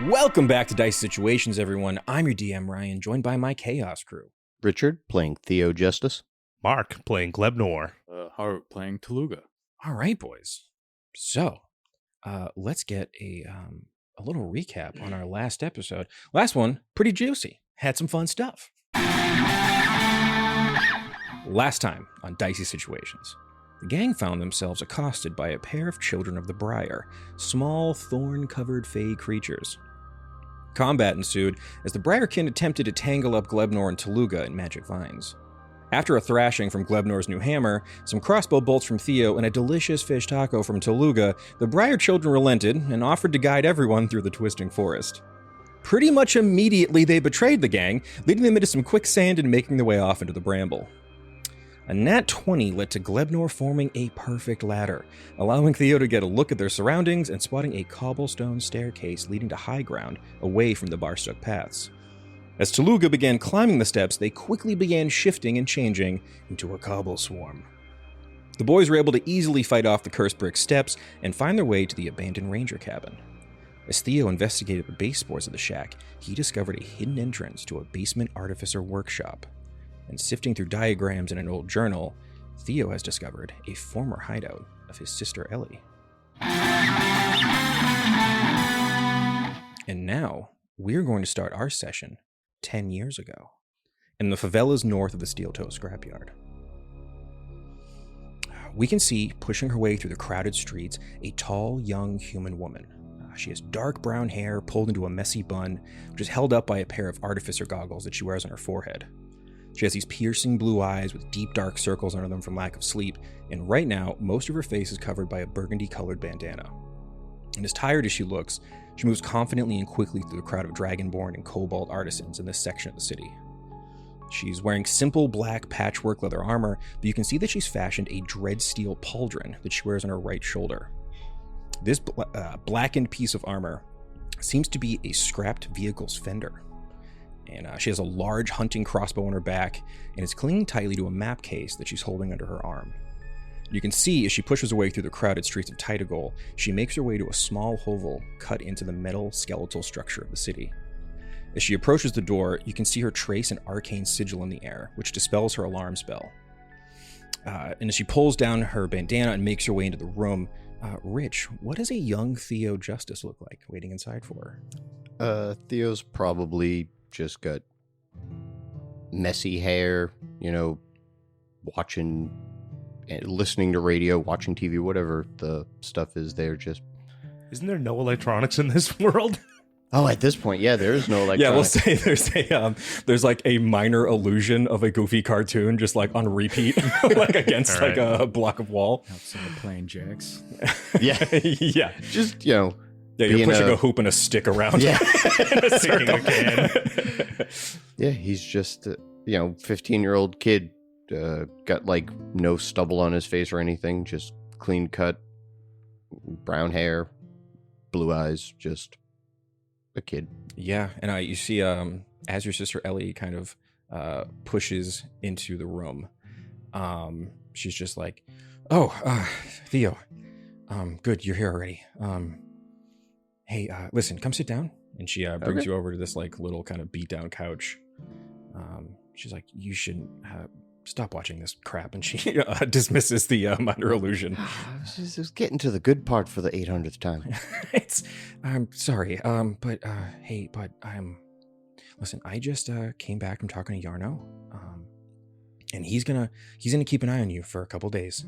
Welcome back to Dicey Situations, everyone. I'm your DM, Ryan, joined by my Chaos crew. Richard, playing Theo Justice. Mark, playing Glebnor. Harout, playing Toolugga. All right, boys. So, let's get a little recap on our last episode. Last one, pretty juicy. Had some fun stuff. Last time on Dicey Situations, the gang found themselves accosted by a pair of children of the Briar, small, thorn-covered fey creatures. Combat ensued as the Briarkin attempted to tangle up Glebnor and Toolugga in magic vines. After a thrashing from Glebnor's new hammer, some crossbow bolts from Theo, and a delicious fish taco from Toolugga, the Briar children relented and offered to guide everyone through the twisting forest. Pretty much immediately, they betrayed the gang, leading them into some quicksand and making their way off into the bramble. A nat 20 led to Glebnor forming a perfect ladder, allowing Theo to get a look at their surroundings and spotting a cobblestone staircase leading to high ground away from the bar-stuck paths. As Toolugga began climbing the steps, they quickly began shifting and changing into a cobble swarm. The boys were able to easily fight off the cursed brick steps and find their way to the abandoned ranger cabin. As Theo investigated the baseboards of the shack, he discovered a hidden entrance to a basement artificer workshop. And sifting through diagrams in an old journal, Theo has discovered a former hideout of his sister Ellie. And now, we're going to start our session 10 years ago, in the favelas north of the Steel Toe Scrapyard. We can see, pushing her way through the crowded streets, a tall, young human woman. She has dark brown hair pulled into a messy bun, which is held up by a pair of artificer goggles that she wears on her forehead. She has these piercing blue eyes with deep dark circles under them from lack of sleep, and right now, most of her face is covered by a burgundy-colored bandana. And as tired as she looks, she moves confidently and quickly through the crowd of Dragonborn and Kobold artisans in this section of the city. She's wearing simple black patchwork leather armor, but you can see that she's fashioned a dread steel pauldron that she wears on her right shoulder. This blackened piece of armor seems to be a scrapped vehicle's fender. And she has a large hunting crossbow on her back, and is clinging tightly to a map case that she's holding under her arm. You can see as she pushes her way through the crowded streets of Titagol, she makes her way to a small hovel cut into the metal skeletal structure of the city. As she approaches the door, you can see her trace an arcane sigil in the air, which dispels her alarm spell. And as she pulls down her bandana and makes her way into the room, Rich, what does a young Theo Justice look like waiting inside for her? Theo's probably just got messy hair, watching and listening to radio, watching TV, whatever the stuff is there. Just Isn't there no electronics in this world? Oh, at this point, yeah, there is no electronics. Yeah, we'll say there's like a minor illusion of a goofy cartoon just like on repeat, like against like a block of wall. Outside playing jacks. Yeah. Yeah. Just, Yeah, you're pushing a hoop and a stick around. Yeah. In a circle. Yeah, he's just, 15-year-old kid, got like no stubble on his face or anything, just clean cut, brown hair, blue eyes, just a kid. Yeah, and you see as your sister Ellie kind of pushes into the room, she's just like, Theo, good, you're here already. Hey, listen, come sit down. And she brings you over to this like little kind of beat down couch. She's like, you shouldn't stop watching this crap. And she dismisses the minor illusion. I was just getting to the good part for the 800th time. I'm sorry, but hey, but listen, I just came back from talking to Yarno, and he's gonna keep an eye on you for a couple days.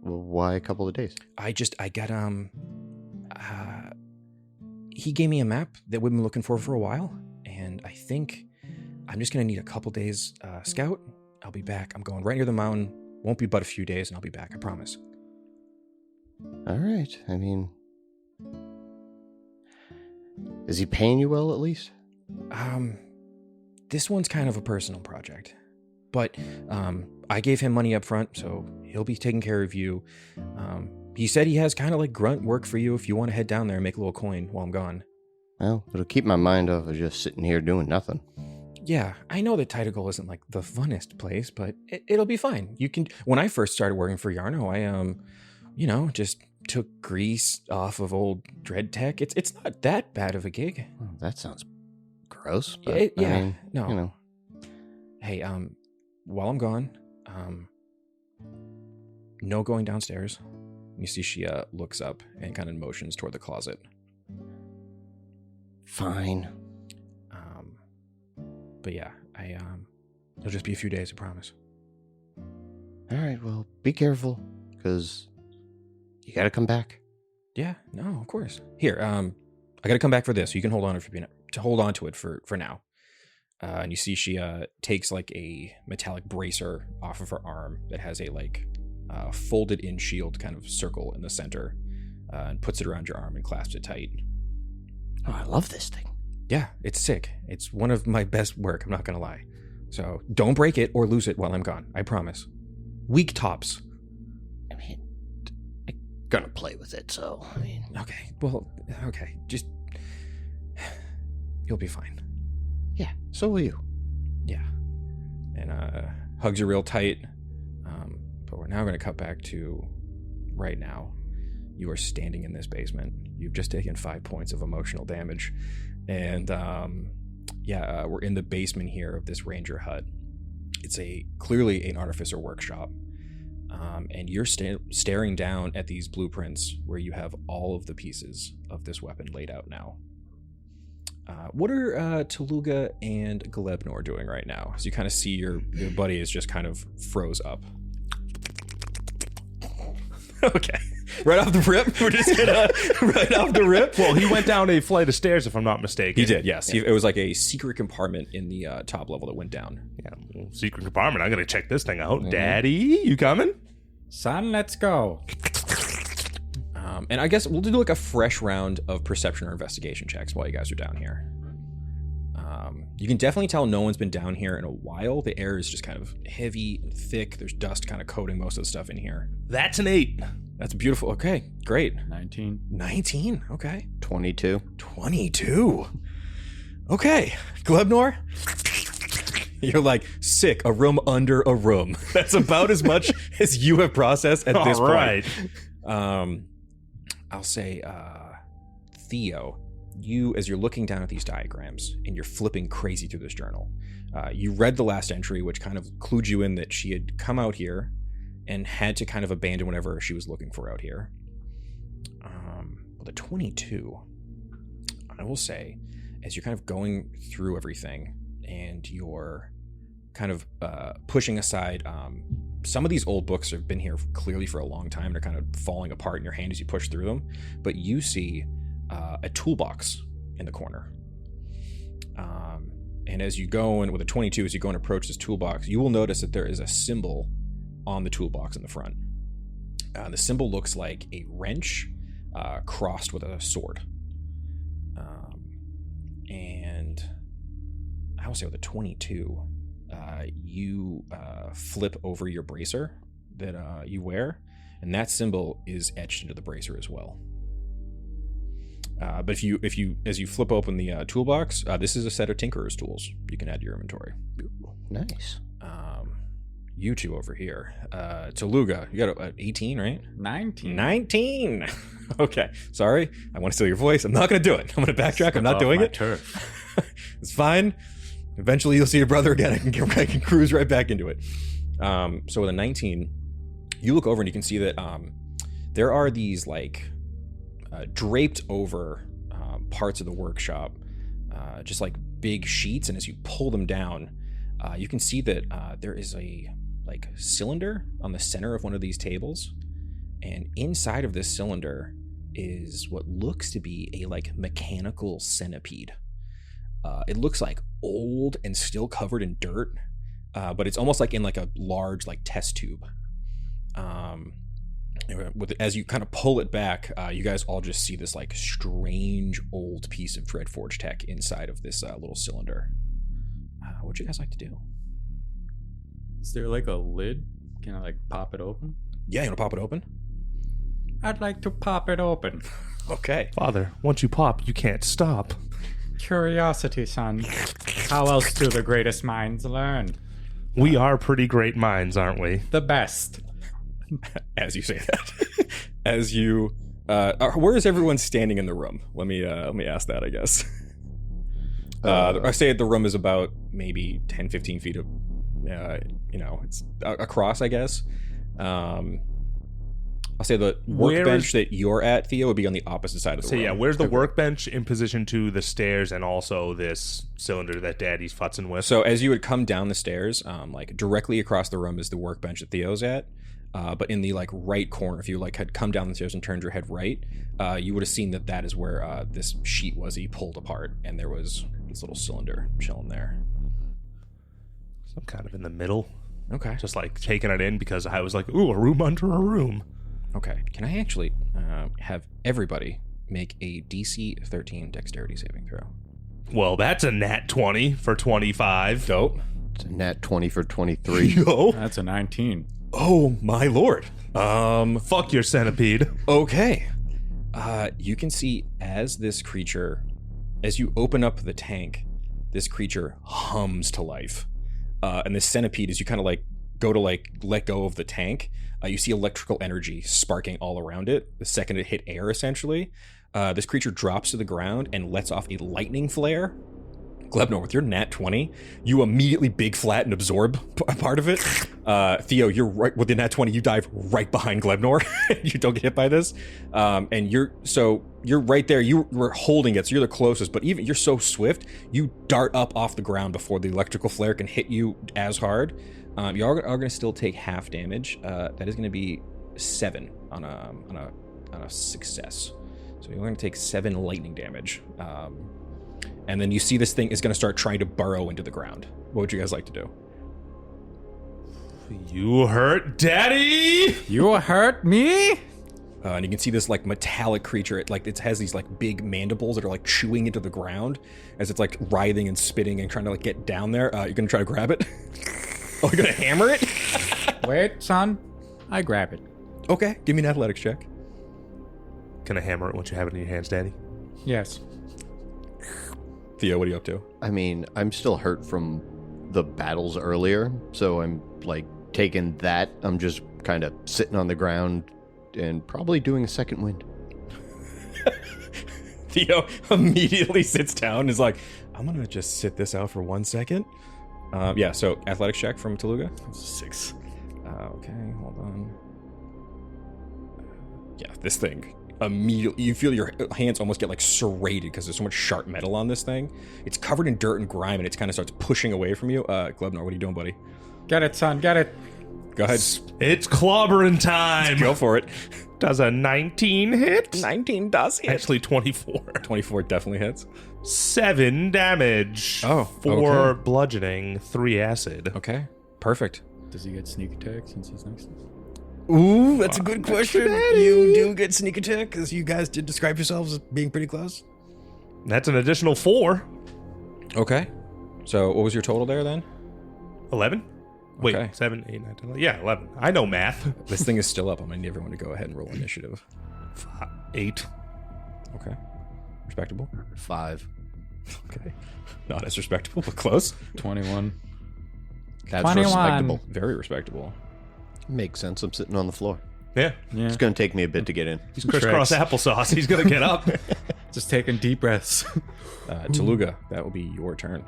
Well, why a couple of days? I got he gave me a map that we've been looking for a while, and I think I'm just gonna need a couple days scout. I'll be back. I'm going right near the mountain. Won't be but a few days, and I'll be back. I promise. All right. I mean, is he paying you well at least? This one's kind of a personal project, but I gave him money up front, so he'll be taking care of you. He said he has kind of like grunt work for you if you want to head down there and make a little coin while I'm gone. Well, it'll keep my mind off of just sitting here doing nothing. Yeah, I know that Titagol isn't like the funnest place, but it'll be fine. You can. When I first started working for Yarno, I just took grease off of old Dread Tech. It's not that bad of a gig. Well, that sounds gross. But, Yeah, I mean, no. You know. Hey, while I'm gone, no going downstairs. You see she looks up and kind of motions toward the closet. Fine. But yeah, it'll just be a few days, I promise. All right, well, be careful, because you got to come back. Yeah, no, of course. Here, I got to come back for this. So you can hold on to it for now. And you see she takes like a metallic bracer off of her arm that has a like folded in shield kind of circle in the center, and puts it around your arm and clasps it tight. Oh, I love this thing. Yeah, it's sick. It's one of my best work, I'm not gonna lie. So don't break it or lose it while I'm gone. I promise. Week tops. I mean, I'm gonna play with it, so I mean. Okay. Just you'll be fine. Yeah, so will you. Yeah. And hugs you real tight. But we're now going to cut back to right now. You are standing in this basement. You've just taken 5 points of emotional damage. And we're in the basement here of this ranger hut. It's clearly an artificer workshop. And you're staring down at these blueprints where you have all of the pieces of this weapon laid out now. What are Toolugga and Glebnor doing right now? So you kind of see your buddy is just kind of froze up. Okay. Right off the rip? We're just gonna... right off the rip? Well, he went down a flight of stairs, if I'm not mistaken. He did, yes. Yeah. It was like a secret compartment in the top level that went down. Yeah, well, secret compartment. I'm going to check this thing out. Mm-hmm. Daddy, you coming? Son, let's go. And I guess we'll do like a fresh round of perception or investigation checks while you guys are down here. You can definitely tell no one's been down here in a while. The air is just kind of heavy and thick. There's dust kind of coating most of the stuff in here. That's an 8. That's beautiful. Okay, great. 19. Okay. 22. Okay. Glebnor? You're like, sick, a room under a room. That's about as much as you have processed at this point. All right. I'll say, Theo, you, as you're looking down at these diagrams and you're flipping crazy through this journal, you read the last entry, which kind of clued you in that she had come out here and had to kind of abandon whatever she was looking for out here. The 22, I will say, as you're kind of going through everything and you're kind of pushing aside, some of these old books have been here clearly for a long time. They're kind of falling apart in your hand as you push through them. But you see a toolbox in the corner. And as you go in with a 22, as you go and approach this toolbox, you will notice that there is a symbol on the toolbox in the front. The symbol looks like a wrench crossed with a sword. And I will say with a 22, you flip over your bracer that you wear, and that symbol is etched into the bracer as well. But as you flip open the toolbox, this is a set of tinkerer's tools you can add to your inventory. Nice. You two over here, Toolugga, you got 18, right? 19. Okay, sorry, I want to steal your voice. I'm not going to do it. I'm going to backtrack. I'm not doing it. Turf. It's fine. Eventually, you'll see your brother again. I can cruise right back into it. So with a 19, you look over and you can see that there are these like draped over parts of the workshop, just like big sheets. And as you pull them down, you can see that there is a like cylinder on the center of one of these tables, and inside of this cylinder is what looks to be a like mechanical centipede. It looks like old and still covered in dirt, but it's almost like in like a large like test tube. As you kind of pull it back, you guys all just see this like strange old piece of Dreadforge tech inside of this little cylinder. What would you guys like to do? Is there like a lid? Can I like pop it open? Yeah, you want to pop it open? I'd like to pop it open. Okay. Father, once you pop, you can't stop. Curiosity, son. How else do the greatest minds learn? We are pretty great minds, aren't we? The best. As you say that, as you Where is everyone standing in the room? Let me ask that, I guess. I say the room is about maybe 10, 15 feet of, it's across, I guess. I'll say the workbench that you're at, Theo, would be on the opposite side of the room. Yeah, where's the workbench in position to the stairs and also this cylinder that Daddy's futzing with? So as you would come down the stairs, like directly across the room is the workbench that Theo's at. But in the like right corner, if you like had come down the stairs and turned your head right, you would have seen that is where this sheet was he pulled apart, and there was this little cylinder chilling there. So I'm kind of in the middle. Okay. Just like taking it in because I was like, ooh, a room under a room. Okay. Can I actually have everybody make a DC 13 dexterity saving throw? Well, that's a nat 20 for 25. Dope. It's a nat 20 for 23. Yo. That's a 19. Oh, my lord. Fuck your centipede. Okay. You can see as you open up the tank, this creature hums to life. And this centipede, as you kind of like go to like let go of the tank, you see electrical energy sparking all around it. The second it hit air, essentially, this creature drops to the ground and lets off a lightning flare. Glebnor, with your nat 20, you immediately big flat and absorb a part of it. Theo, you're right with the nat 20. You dive right behind Glebnor. You don't get hit by this, and you're right there. You were holding it, so you're the closest. But even you're so swift, you dart up off the ground before the electrical flare can hit you as hard. You are going to still take half damage. That is going to be 7 on a success. So you're going to take 7 lightning damage. And then you see this thing is going to start trying to burrow into the ground. What would you guys like to do? You hurt Daddy! You hurt me? And you can see this like metallic creature. It has these like big mandibles that are like chewing into the ground as it's like writhing and spitting and trying to like get down there. You're going to try to grab it? Oh, you're going to hammer it? Wait, son. I grab it. Okay, give me an athletics check. Can I hammer it once you have it in your hands, Daddy? Yes. Theo, what are you up to? I mean, I'm still hurt from the battles earlier, so I'm like taking that. I'm just kind of sitting on the ground and probably doing a second wind. Theo immediately sits down and is like, I'm going to just sit this out for 1 second. Yeah, so athletics check from Toolugga. 6. Okay, hold on. Yeah, this thing immediately, you feel your hands almost get like serrated because there's so much sharp metal on this thing. It's covered in dirt and grime, and it kind of starts pushing away from you. Glebnor, what are you doing, buddy? Get it, son. Get it. Go ahead. It's clobbering time. Go for it. Does a 19 hit? 19 does hit. Actually, 24. 24 definitely hits. 7 damage. Oh, 4 okay. bludgeoning, 3 acid. Okay, perfect. Does he get sneak attack since he's next to us? Ooh, that's a good question. You do get sneak attack because you guys did describe yourselves as being pretty close. That's an additional 4. Okay. So what was your total there then? 11? Wait, Okay. 7, 8, 9, 10, 11. Yeah, 11. I know math. This thing is still up. I'm going to need everyone to go ahead and roll initiative. 8. Okay. Respectable. 5. Okay. Not as respectable, but close. 21. That's 21. respectable. Very respectable. Makes sense. I'm sitting on the floor. Yeah. Yeah. It's going to take me a bit to get in. He's crisscross applesauce. He's going to get up. Just taking deep breaths. Toolugga, that will be your turn.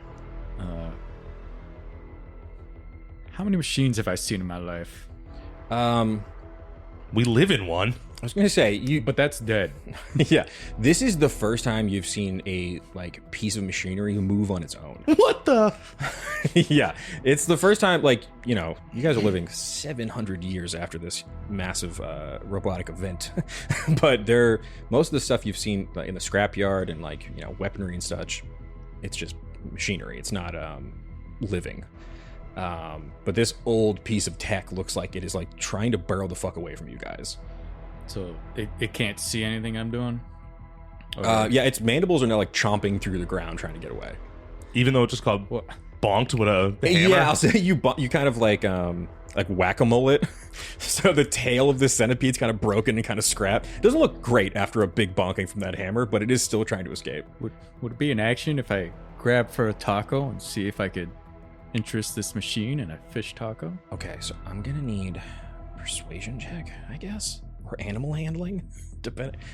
How many machines have I seen in my life? We live in one. I was going to say, But that's dead. yeah, this is the first time you've seen a like piece of machinery move on its own. What the? Yeah, it's the first time, like, you know, you guys are living 700 years after this massive robotic event. But most of the stuff you've seen in the scrapyard and like, you know, weaponry and such, it's just machinery. It's not living. But this old piece of tech looks like it is like trying to burrow the fuck away from you guys. So it can't see anything I'm doing? Yeah, its mandibles are now like chomping through the ground trying to get away. Even though it just called bonked with a hammer? Yeah, I'll say you kind of like whack-a-mole it. So the tail of this centipede's kind of broken and kind of scrapped. Doesn't look great after a big bonking from that hammer, but it is still trying to escape. Would it be an action if I grab for a taco and see if I could interest this machine in a fish taco? Okay, so I'm gonna need persuasion check, I guess. or animal handling.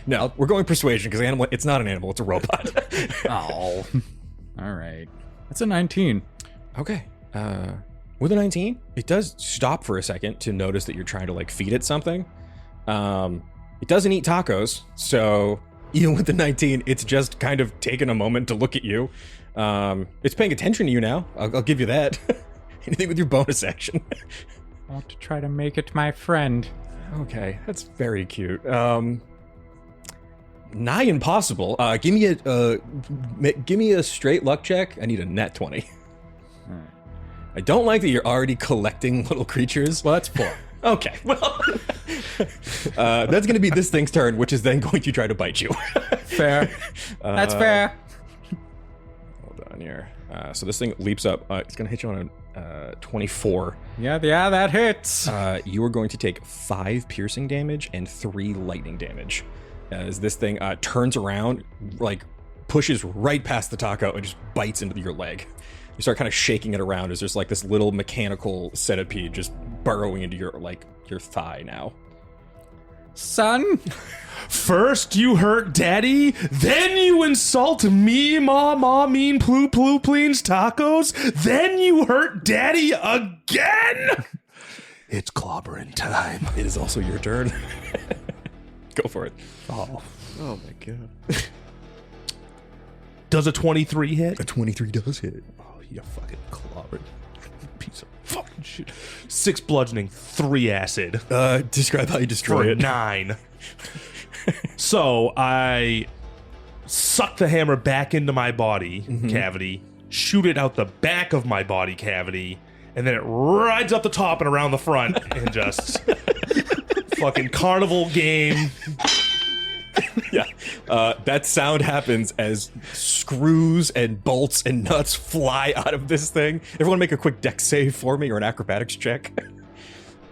No, we're going persuasion because animal. It's not an animal; it's a robot. Oh, all right. That's a 19. Okay. With a 19, it does stop for a second to notice that you're trying to like feed it something. It doesn't eat tacos, so even with the 19, it's just kind of taken a moment to look at you. It's paying attention to you now. I'll give you that. Anything with your bonus action? I want to try to make it my friend. Okay, that's very cute. Nigh impossible. Give me a straight luck check. I need a net 20. I don't like that you're already collecting little creatures. Well, that's 4. Okay, well, that's going to be this thing's turn, which is then going to try to bite you. Fair. That's fair. Hold on here. So this thing leaps up. It's going to hit you on a 24. Yeah, that hits. You are going to take 5 piercing damage and 3 lightning damage. As this thing turns around, like pushes right past the taco and just bites into your leg. You start kind of shaking it around as there's like this little mechanical centipede just burrowing into your thigh now. Son? First you hurt daddy, then you insult me, ma mean Ploopploopleens tacos, then you hurt daddy again? It's clobbering time. It is also your turn. Go for it. Oh Oh my god. Does a 23 hit? A 23 does hit. Oh, you fucking clobbered piece of fucking shit. 6 bludgeoning, 3 acid. Describe how you destroy For it. 9. So I suck the hammer back into my body cavity, shoot it out the back of my body cavity, and then it rides up the top and around the front and just fucking carnival game. Yeah. That sound happens as screws and bolts and nuts fly out of this thing. Everyone make a quick dex save for me or an acrobatics check.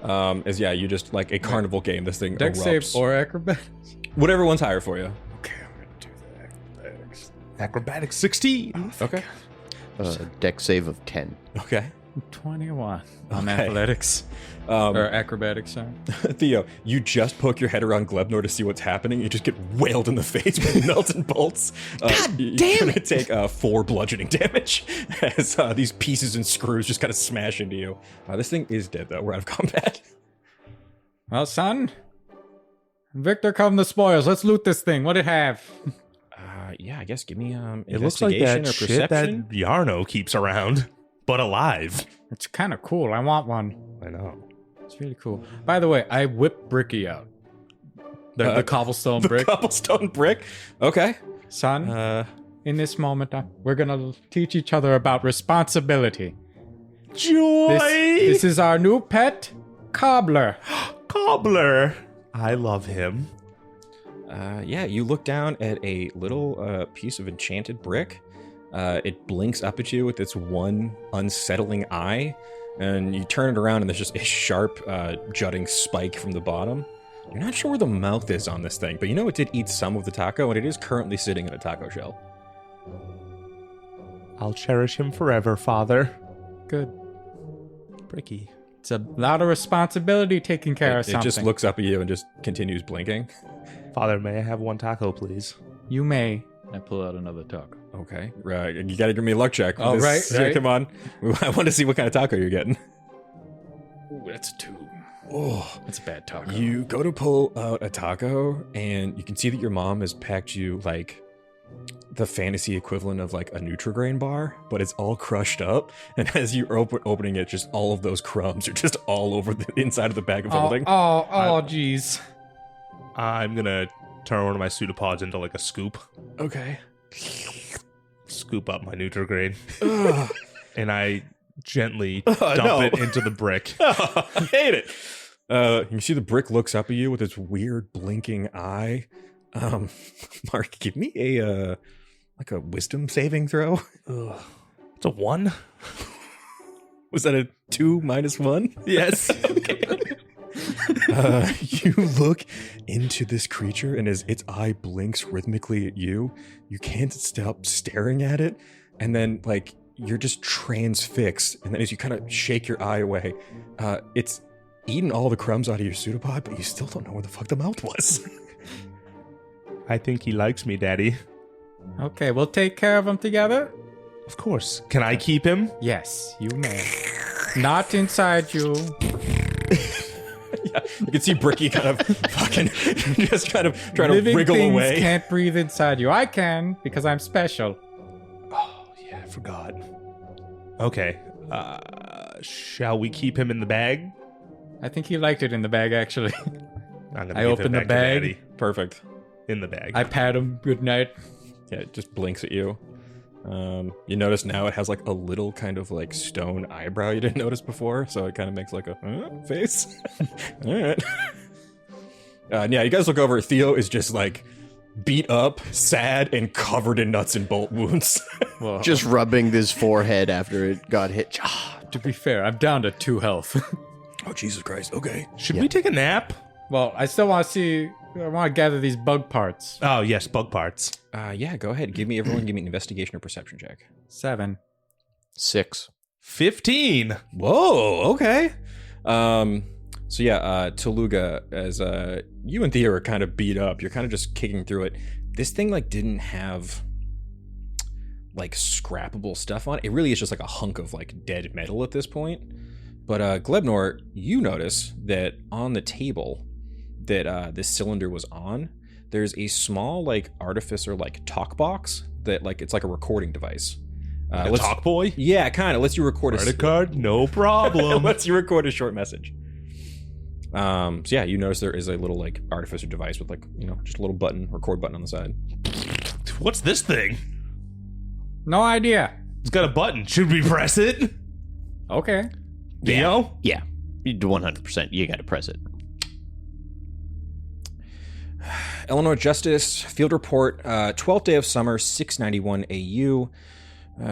You just like a carnival game. This thing Dex erupts. save or acrobatics? Whatever one's higher for you. Okay, I'm gonna do the acrobatics. Acrobatics 16. Okay. Deck save of 10. Okay. 21 on Okay. athletics. Or acrobatics, sorry. Theo, you just poke your head around Glebnor to see what's happening. You just get wailed in the face with nuts and bolts. God damn it! Take 4 bludgeoning damage as these pieces and screws just kind of smash into you. This thing is dead, though. We're out of combat. Well, son, Victor, come the spoils. Let's loot this thing. What it have? Yeah, I guess give me It looks like investigation that or shit perception. that Yarno keeps around, but alive. It's kind of cool. I want one. I know. It's really cool. By the way, I whipped Bricky out. The cobblestone The brick. cobblestone brick. Okay. Son, in this moment, we're going to teach each other about responsibility. Joy! This is our new pet, Cobbler. Cobbler. I love him. You look down at a little piece of enchanted brick. It blinks up at you with its one unsettling eye, and you turn it around and there's just a sharp, jutting spike from the bottom. You're not sure where the mouth is on this thing, but you know it did eat some of the taco, and it is currently sitting in a taco shell. I'll cherish him forever, Father. Good. Bricky. It's a lot of responsibility taking care of It something. just looks up at you and just continues blinking. Father, may I have 1 taco, please? You may. I pull out another taco. Okay, right. You gotta give me a luck check. Oh, right. Come on. I want to see what kind of taco you're getting. Ooh, that's a 2. Oh, That's a bad taco. you go to pull out a taco, and you can see that your mom has packed you like the fantasy equivalent of like a Nutri-Grain bar, but it's all crushed up. And as you're opening it, just all of those crumbs are just all over the inside of the bag of holding. Jeez. I'm gonna turn one of my pseudopods into like a scoop. Okay. Scoop up my Nutri-Grain. Ugh. And I gently no. dump it into the brick. I hate it. You see the brick looks up at you with its weird blinking eye. Mark, give me a wisdom saving throw. Ugh. It's a 1. Was that a 2 minus 1? Yes. You look into this creature, and as its eye blinks rhythmically at you, you can't stop staring at it, and then you're just transfixed. And then as you kind of shake your eye away, its eaten all the crumbs out of your pseudopod, but you still don't know where the fuck the mouth was. I think he likes me, Daddy. Okay, we'll take care of him together. Of course. Can I keep him? Yes, you may. Not inside you. Yeah, you can see Bricky kind of fucking just kind of trying Living to wriggle things away. Can't breathe inside you. I can because I'm special. Oh, yeah, I forgot. Okay. Shall we keep him in the bag? I think he liked it in the bag, actually. I'm gonna I give open it the back to bag. Daddy. Perfect. In the bag. I pat him. Good night. Yeah, it just blinks at you. You notice now it has like a little kind of like stone eyebrow you didn't notice before, so it kind of makes like a face. All right. Yeah, you guys look over. Theo is just like beat up, sad, and covered in nuts and bolt wounds. Well, Just rubbing his forehead after it got hit. to be fair, I'm down to 2 health. Oh, Jesus Christ. Okay. Should we take a nap? Well, I still want to see. I want to gather these bug parts. Oh, yes, bug parts. Yeah, go ahead. Give me an investigation or perception check. 7. 6. 15. Whoa, okay. So yeah, Toolugga, as you and Theo are kind of beat up, you're kind of just kicking through it. This thing like didn't have like scrappable stuff on it. It really is just like a hunk of like dead metal at this point. But Glebnor, you notice that on the table that this cylinder was on, there's a small like artificer like talk box that like it's like a recording device. A talk boy? Yeah, kind of lets you record Credit card? No problem. lets you record a short message. So yeah, you notice there is a little like artificer device with like, you know, just a little button, record button on the side. What's this thing? No idea. It's got a button. Should we press it? Okay. Theo? Yeah. 100%. You got to press it. Illinois Justice, Field Report, 12th day of summer, 691 AU.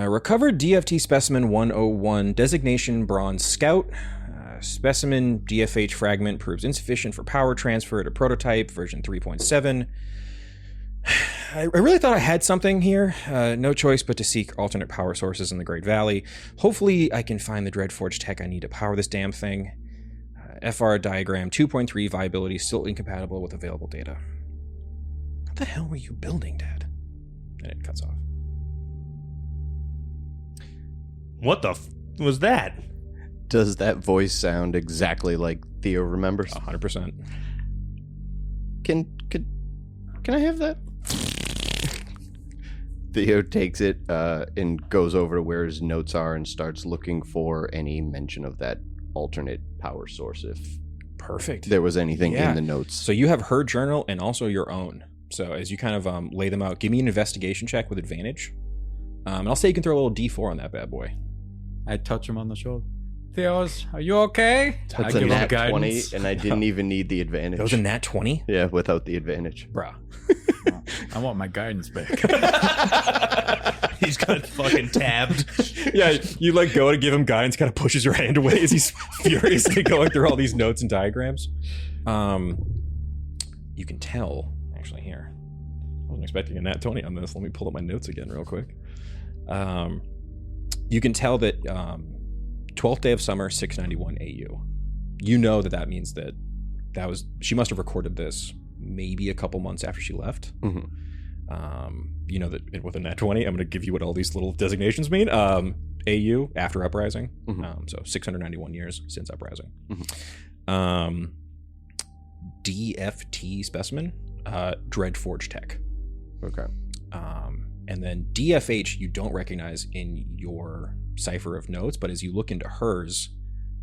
Recovered DFT specimen 101, designation Bronze Scout. Specimen DFH fragment proves insufficient for power transfer to prototype, version 3.7. I really thought I had something here. No choice but to seek alternate power sources in the Great Valley. Hopefully I can find the Dreadforge tech I need to power this damn thing. FR diagram 2.3 viability still incompatible with available data. What the hell were you building, Dad? And it cuts off. What the was that? Does that voice sound exactly like Theo remembers? 100%. Can I have that? Theo takes it and goes over to where his notes are and starts looking for any mention of that alternate power source, if Perfect. there was anything Yeah. in the notes. So you have her journal and also your own. So as you kind of lay them out, give me an investigation check with advantage. And I'll say you can throw a little D4 on that bad boy. I touch him on the shoulder. Theos, are you okay? I That's a give him nat 20, guidance. and I didn't even need the advantage. That was a nat 20? Yeah, without the advantage. Bruh. I want my guidance back. He's got fucking tabbed. Yeah, you let go to give him guidance, kind of pushes your hand away as he's furiously going through all these notes and diagrams. You can tell, actually, here. I wasn't expecting a nat 20 on this. Let me pull up my notes again real quick. You can tell that 12th day of summer, 691 AU. You know that means that was, she must have recorded this maybe a couple months after she left. Mhm. You know that with a nat 20, I'm going to give you what all these little designations mean. AU, after Uprising. So 691 years since Uprising. DFT specimen, Dreadforge tech. Okay. And then DFH you don't recognize in your cipher of notes, but as you look into hers,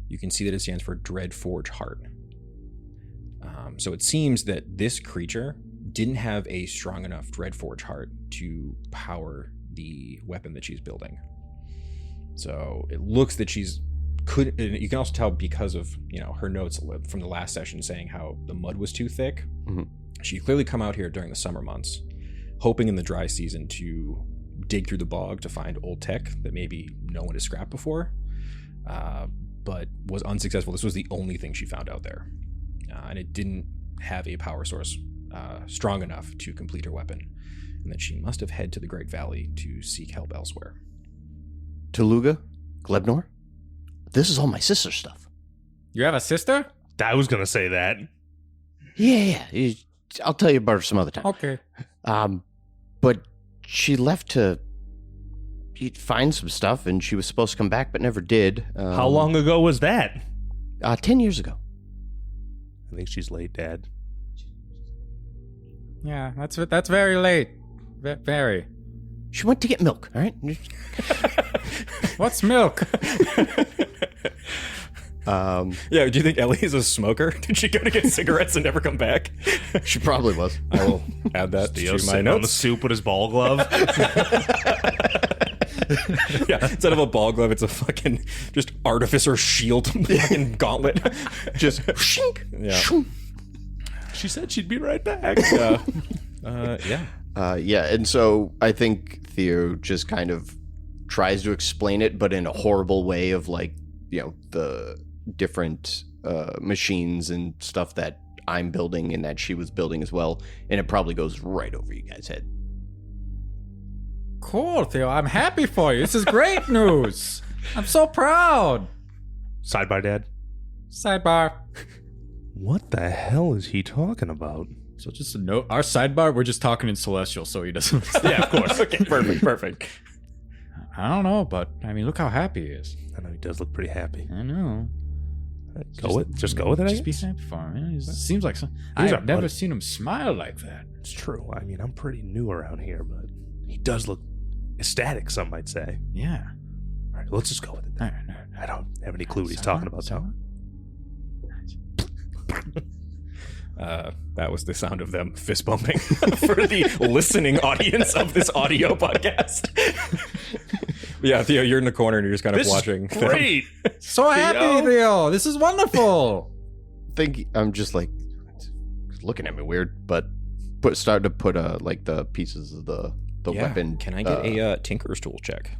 you can see that it stands for Dreadforge Heart. So it seems that this creature didn't have a strong enough Dreadforge Heart to power the weapon that she's building. So it looks that you can also tell because of, you know, her notes from the last session saying how the mud was too thick. She clearly come out here during the summer months, hoping in the dry season to dig through the bog to find old tech that maybe no one has scrapped before, but was unsuccessful. This was the only thing she found out there, and it didn't have a power source strong enough to complete her weapon, and that she must have head to the Great Valley to seek help elsewhere. Toolugga? Glebnor? This is all my sister's stuff. You have a sister? I was going to say that. Yeah. I'll tell you about her some other time. Okay. But she left to find some stuff, and she was supposed to come back, but never did. How long ago was that? 10 years ago. I think she's late, Dad. Yeah, that's very late. Very. She went to get milk, all right? What's milk? Yeah, do you think Ellie's a smoker? Did she go to get cigarettes and never come back? She probably was. I will add that Theo to my sitting on the notes. soup with his ball glove. Yeah, instead of a ball glove, it's a fucking just artificer shield fucking gauntlet. Just shink. Yeah. She said she'd be right back. Yeah. Yeah, and so I think Theo just kind of tries to explain it, but in a horrible way of like, the different machines and stuff that I'm building and that she was building as well, and it probably goes right over you guys' head. Cool, Theo. I'm happy for you. This is great news. I'm so proud. Sidebar, Dad. Sidebar. What the hell is he talking about? So just a note. Our sidebar, we're just talking in Celestial, so he doesn't. Yeah, of course. Okay, perfect. I don't know, but I mean, look how happy he is. I know he does look pretty happy. I know. Just go with it. I Just be guess. happy for him. Man. It seems like some. He's our I've never buddy. seen him smile like that. It's true. I mean, I'm pretty new around here, but he does look ecstatic. Some might say. Yeah. All right, let's just go with it. All right. I don't have any clue what he's talking about. Though. That was the sound of them fist bumping for the listening audience of this audio podcast. Yeah, Theo, you're in the corner and you're just kind of This watching. is great. So happy, Theo. This is wonderful. I'm just like looking at me weird, but starting to put like the pieces of the weapon. Can I get a Tinker's Tool check?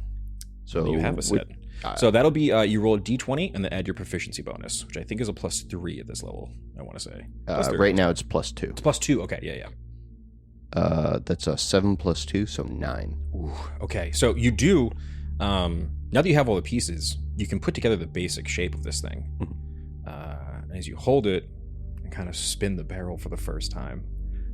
So You have a set. So that'll be you roll a d20 and then add your proficiency bonus, which I think is a +3 at this level. I want to say right now it's +2. it's +2. Okay, yeah. That's a 7 + 2, so 9. Ooh, okay, so you do. Now that you have all the pieces, you can put together the basic shape of this thing. As you hold it and kind of spin the barrel for the first time,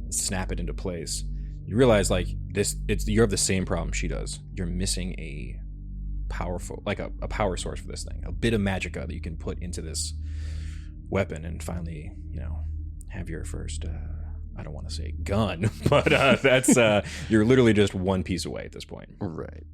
and snap it into place, you realize like you have the same problem she does. You're missing a powerful, like a power source for this thing, a bit of magicka that you can put into this weapon and finally, have your first. I don't want to say gun, but that's you're literally just one piece away at this point. Right.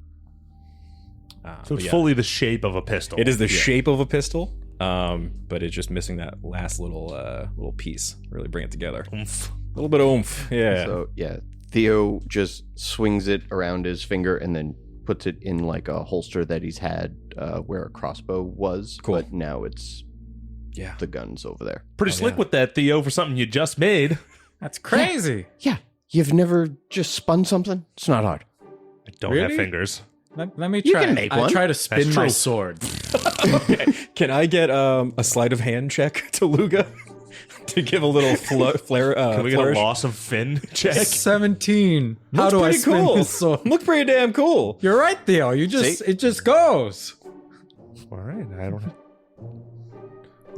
So it's yeah. fully the shape of a pistol. It is the shape of a pistol, but it's just missing that last little piece. Really bring it together. Oomph. A little bit of oomph. Yeah. So yeah, Theo just swings it around his finger and then puts it in like a holster that he's had where a crossbow was. Cool. But now it's the gun's over there. Pretty slick with that, Theo, for something you just made. That's crazy. Yeah. You've never just spun something? It's not hard. I don't have Really? fingers. Let me You try. can make I one. try to spin That's my true. sword. Okay. Can I get a sleight of hand check to Toolugga to give a little flare? Can we get flourish? a loss of fin check? 17. How Looks do I pretty spin cool. this sword? Look pretty damn cool. You're right, Theo. It just goes. All right, I don't know.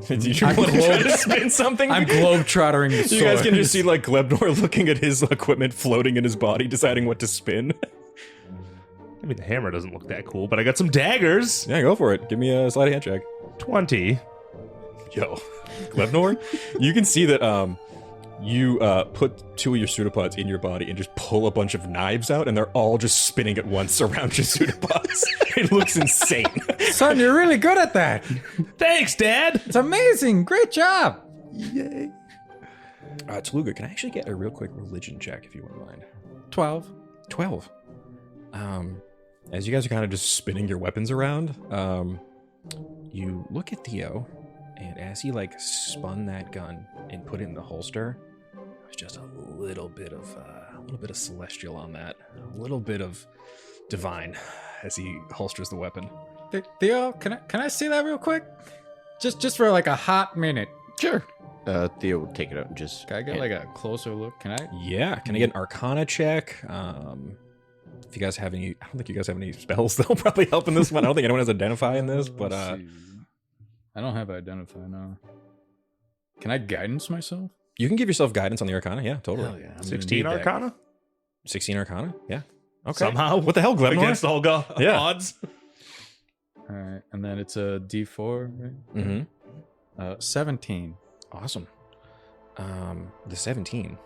Did you want to try to spin something? I'm globetrottering the sword. You guys can just see like Glebnor looking at his equipment floating in his body, deciding what to spin. I mean, the hammer doesn't look that cool, but I got some daggers. Yeah, go for it. Give me a sleight of hand check. 20. Yo, Glebnor, you can see that you put 2 of your pseudopods in your body and just pull a bunch of knives out, and they're all just spinning at once around your pseudopods. It looks insane. Son, you're really good at that. Thanks, Dad. It's amazing. Great job. Yay. Toolugga, can I actually get a real quick religion check if you wouldn't mind? 12. 12. As you guys are kind of just spinning your weapons around, you look at Theo, and as he like spun that gun and put it in the holster, there's just a little bit of celestial on that, a little bit of divine as he holsters the weapon. Theo, can I see that real quick? Just for like a hot minute. Sure. Theo will take it out and just... Can I get like a closer look? Can I? Yeah, can I get an Arcana check? If you guys have any, I don't think you guys have any spells that'll probably help in this one. I don't think anyone has Identify in this, but I don't have Identify, no. Can I guidance myself? You can give yourself guidance on the Arcana. Yeah, totally. Hell yeah. I'm gonna 16 need that. Arcana? 16 Arcana. Yeah. Okay. Somehow. What the hell, Glebnor? Against all Yeah. odds. All right, and then it's a D4, right? 17. Awesome. The 17.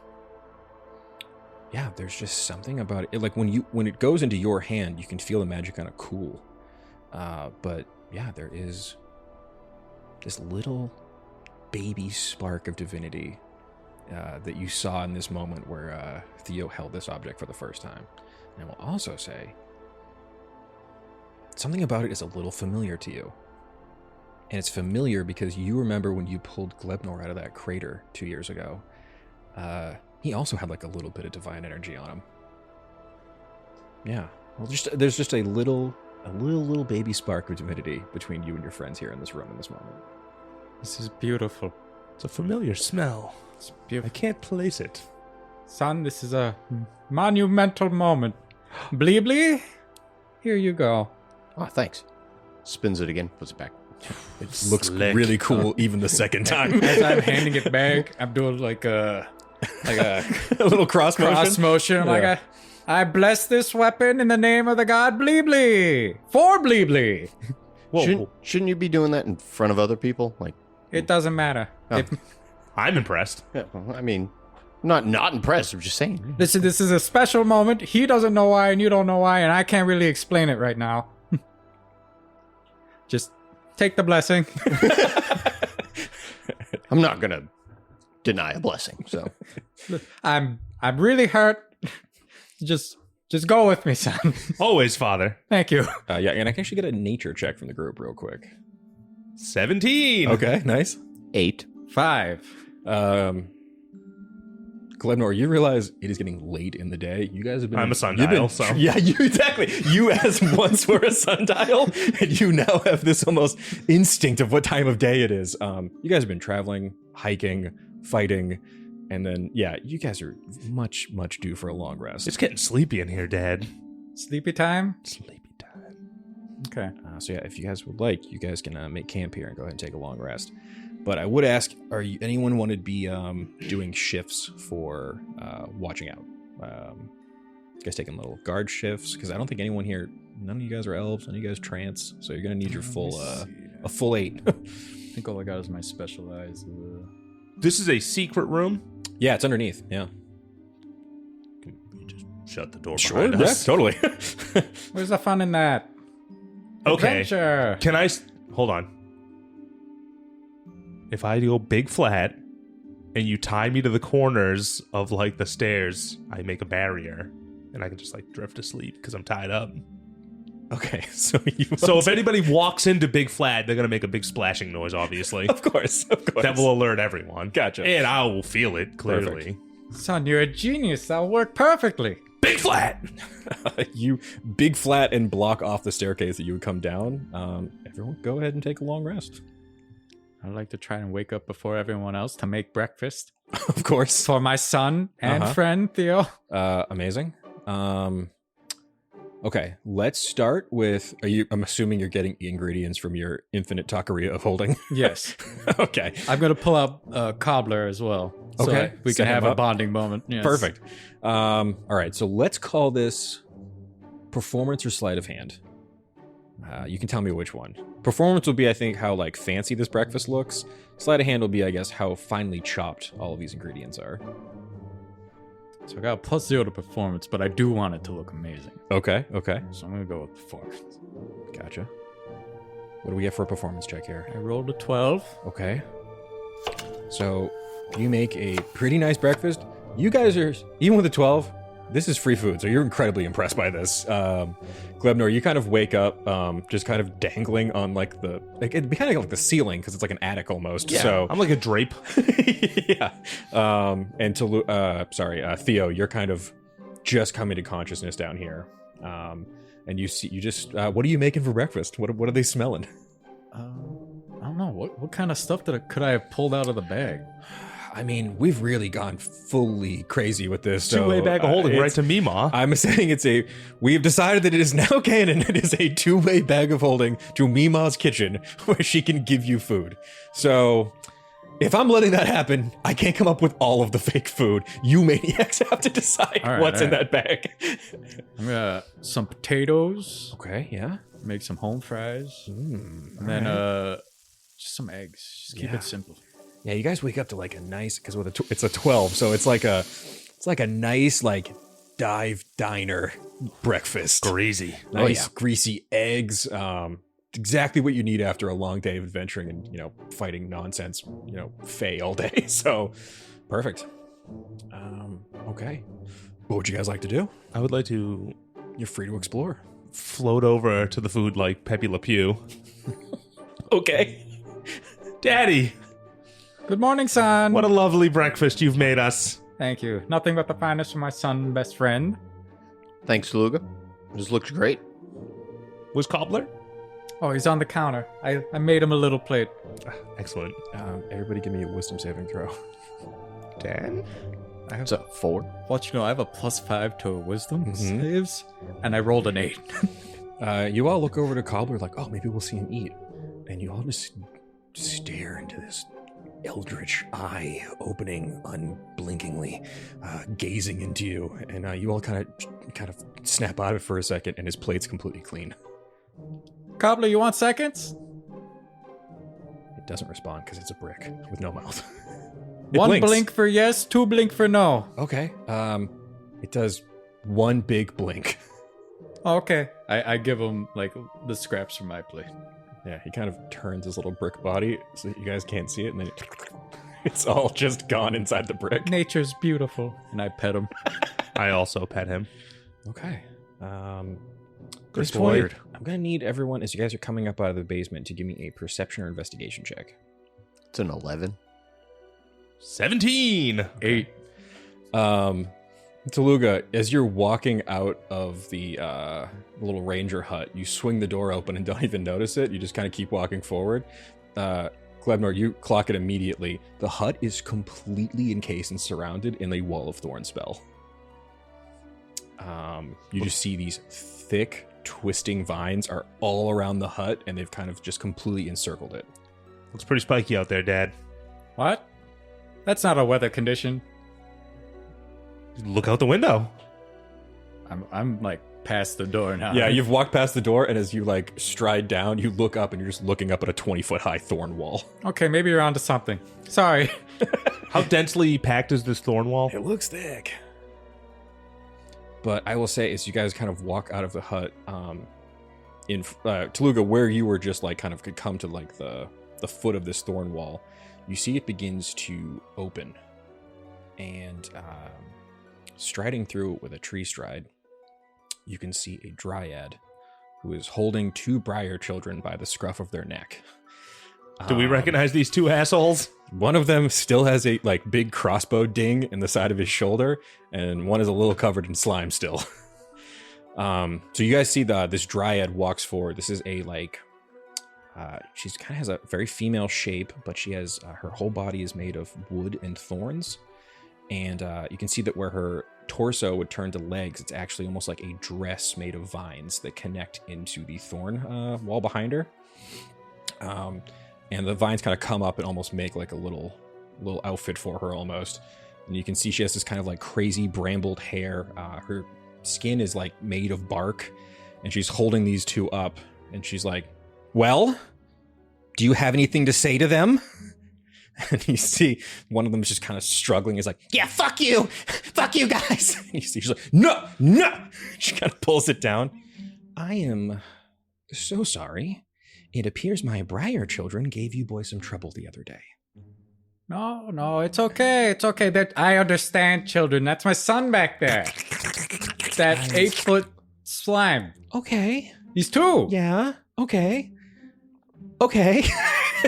Yeah, there's just something about it. Like when it goes into your hand, you can feel the magic kind of cool. But yeah, there is this little baby spark of divinity that you saw in this moment where Theo held this object for the first time. And I will also say something about it is a little familiar to you. And it's familiar because you remember when you pulled Glebnor out of that crater 2 years ago. He also had like a little bit of divine energy on him. Yeah. Well, there's just a little baby spark of divinity between you and your friends here in this room in this moment. This is beautiful. It's a familiar smell. It's I beautiful. can't place it. Son, this is a monumental moment. Bleebly, here you go. Oh, thanks. Spins it again, puts it back. It looks Slick. really cool even the second time. As I'm handing it back, I'm doing like a a little cross motion. cross motion. I'm Yeah. like, I bless this weapon in the name of the god Bleebly. For Bleebly. Whoa, Shouldn't you be doing that in front of other people? Like, It doesn't matter. Oh. I'm impressed. yeah, well, I mean, not impressed. I'm just saying. Listen, this is a special moment. He doesn't know why, and you don't know why, and I can't really explain it right now. Just take the blessing. I'm not gonna deny a blessing. So I'm really hurt. Just go with me, son. Always, Father. Thank you. Yeah, and I can actually get a nature check from the group real quick. 17. Okay, nice. 8. 5. Glebnor, you realize it is getting late in the day. You guys have been... I'm a you've sundial, so. Yeah, exactly. You as once were a sundial, and you now have this almost instinct of what time of day it is. You guys have been traveling, hiking, fighting, and then, yeah, you guys are much, much due for a long rest. It's getting sleepy in here, Dad. Sleepy time? Sleepy time. Okay. So yeah, if you guys would like, you guys can make camp here and go ahead and take a long rest. But I would ask, anyone want to be doing shifts for watching out? You guys taking little guard shifts? Because I don't think anyone here, none of you guys are elves, none of you guys trance, so you're going to need your full, a full 8. I think all I got is my specialized. This is a secret room. Yeah, it's underneath, yeah. Can you just shut the door Sure, behind us? totally. Where's the fun in that? Okay. Adventure. Can I... Hold on. If I go big flat and you tie me to the corners of, like, the stairs, I make a barrier. And I can just, like, drift to sleep because I'm tied up. Okay, so you... So if anybody walks into Big Flat, they're going to make a big splashing noise, obviously. Of course. That will alert everyone. Gotcha. And I will feel it, clearly. Son, you're a genius. That'll work perfectly. Big Flat! You big flat and block off the staircase that you would come down. Everyone, go ahead and take a long rest. I'd like to try and wake up before everyone else to make breakfast Of course. for my son and friend, Theo. Amazing. Okay, let's start with, I'm assuming you're getting ingredients from your infinite taqueria of holding. Yes. Okay. I'm going to pull up Cobbler as well. So Okay. that we Set can him have a up. bonding moment. Yes. Perfect. All right, so let's call this performance or sleight of hand. You can tell me which one. Performance will be, I think, how like fancy this breakfast looks. Sleight of hand will be, I guess, how finely chopped all of these ingredients are. So I got a +0 to performance, but I do want it to look amazing. Okay. So I'm going to go with performance. Gotcha. What do we get for a performance check here? I rolled a 12. Okay. So you make a pretty nice breakfast. You guys are, even with a 12, this is free food, so you're incredibly impressed by this. Glebnor, you kind of wake up just kind of dangling on like the, like it'd be kind of like the ceiling because it's like an attic almost. Yeah, So I'm like a drape. yeah. And Theo, you're kind of just coming to consciousness down here. And you just, what are you making for breakfast? What are they smelling? I don't know. What kind of stuff could I have pulled out of the bag? I mean, we've really gone fully crazy with this. Two-way bag of holding right to Mima. I'm saying we've decided that it is now canon. It is a two-way bag of holding to Mima's kitchen where she can give you food. So If I'm letting that happen, I can't come up with all of the fake food. You maniacs have to decide what's in that bag. I'm gonna some potatoes. Okay, yeah. Make some home fries. And then just some eggs. Just keep it simple. Yeah, you guys wake up to like a nice, because it's a 12, so it's like a nice like dive diner breakfast. Greasy. Nice greasy eggs. Exactly what you need after a long day of adventuring and fighting nonsense fae all day. So perfect. Okay, what would you guys like to do? I would like to You're free to explore. float over to the food like Pepe Le Pew. Okay. Daddy, Good morning, son. what a lovely breakfast you've made us. Thank you. Nothing but the finest for my son and best friend. Thanks, Toolugga. This looks great. Was Cobbler? Oh, he's on the counter. I made him a little plate. Excellent. Everybody give me a wisdom saving throw. 10? What's up, 4? Let you know, I have a +5 to wisdom saves, and I rolled an 8. You all look over to Cobbler like, oh, maybe we'll see him eat. And you all just stare into this eldritch eye opening unblinkingly, gazing into you. And you all kind of snap out of it for a second, and his plate's completely clean. Cobbler, you want seconds? It doesn't respond because it's a brick with no mouth. One blinks. blink for yes, 2 blink for no. Okay. It does one big blink. Okay. I give him, like, the scraps from my plate. Yeah, he kind of turns his little brick body so that you guys can't see it, and then it's all just gone inside the brick. Nature's beautiful. And I pet him. I also pet him. Okay. Good This boy. point, I'm going to need everyone, as you guys are coming up out of the basement, to give me a perception or investigation check. It's an 11. 17. 8. Toolugga, as you're walking out of the little ranger hut, you swing the door open and don't even notice it. You just kind of keep walking forward. Glebnor, you clock it immediately. The hut is completely encased and surrounded in a wall of thorn spell. You just see these thick, twisting vines are all around the hut, and they've kind of just completely encircled it. Looks pretty spiky out there, Dad. What? That's not a weather condition. Look out the window. I'm like past the door now. Yeah, you've walked past the door, and as you like stride down, you look up, and you're just looking up at a 20-foot high thorn wall. Okay, maybe you're onto something. Sorry. How densely packed is this thorn wall? It looks thick. But I will say, as you guys kind of walk out of the hut, in Toolugga, where you were just like kind of could come to like the foot of this thorn wall, you see it begins to open, and striding through it with a tree stride, you can see a dryad who is holding 2 briar children by the scruff of their neck. Do we recognize these 2 assholes? One of them still has a like big crossbow ding in the side of his shoulder, and one is a little covered in slime still. So you guys see this dryad walks forward. This is a like, she's kind of has a very female shape, but she has her whole body is made of wood and thorns, and you can see that where her torso would turn to legs, it's actually almost like a dress made of vines that connect into the thorn wall behind her. And the vines kind of come up and almost make like a little outfit for her almost. And you can see she has this kind of like crazy brambled hair. Her skin is like made of bark, and she's holding these 2 up, and she's like, well, do you have anything to say to them? And you see one of them is just kind of struggling. Is like, yeah, fuck you guys. And you see she's like, no. She kind of pulls it down. I am so sorry. It appears my briar children gave you boys some trouble the other day. No, it's okay. It's okay. That I understand, children. That's my son back there. That 8-foot slime. Okay. He's 2. Yeah. Okay.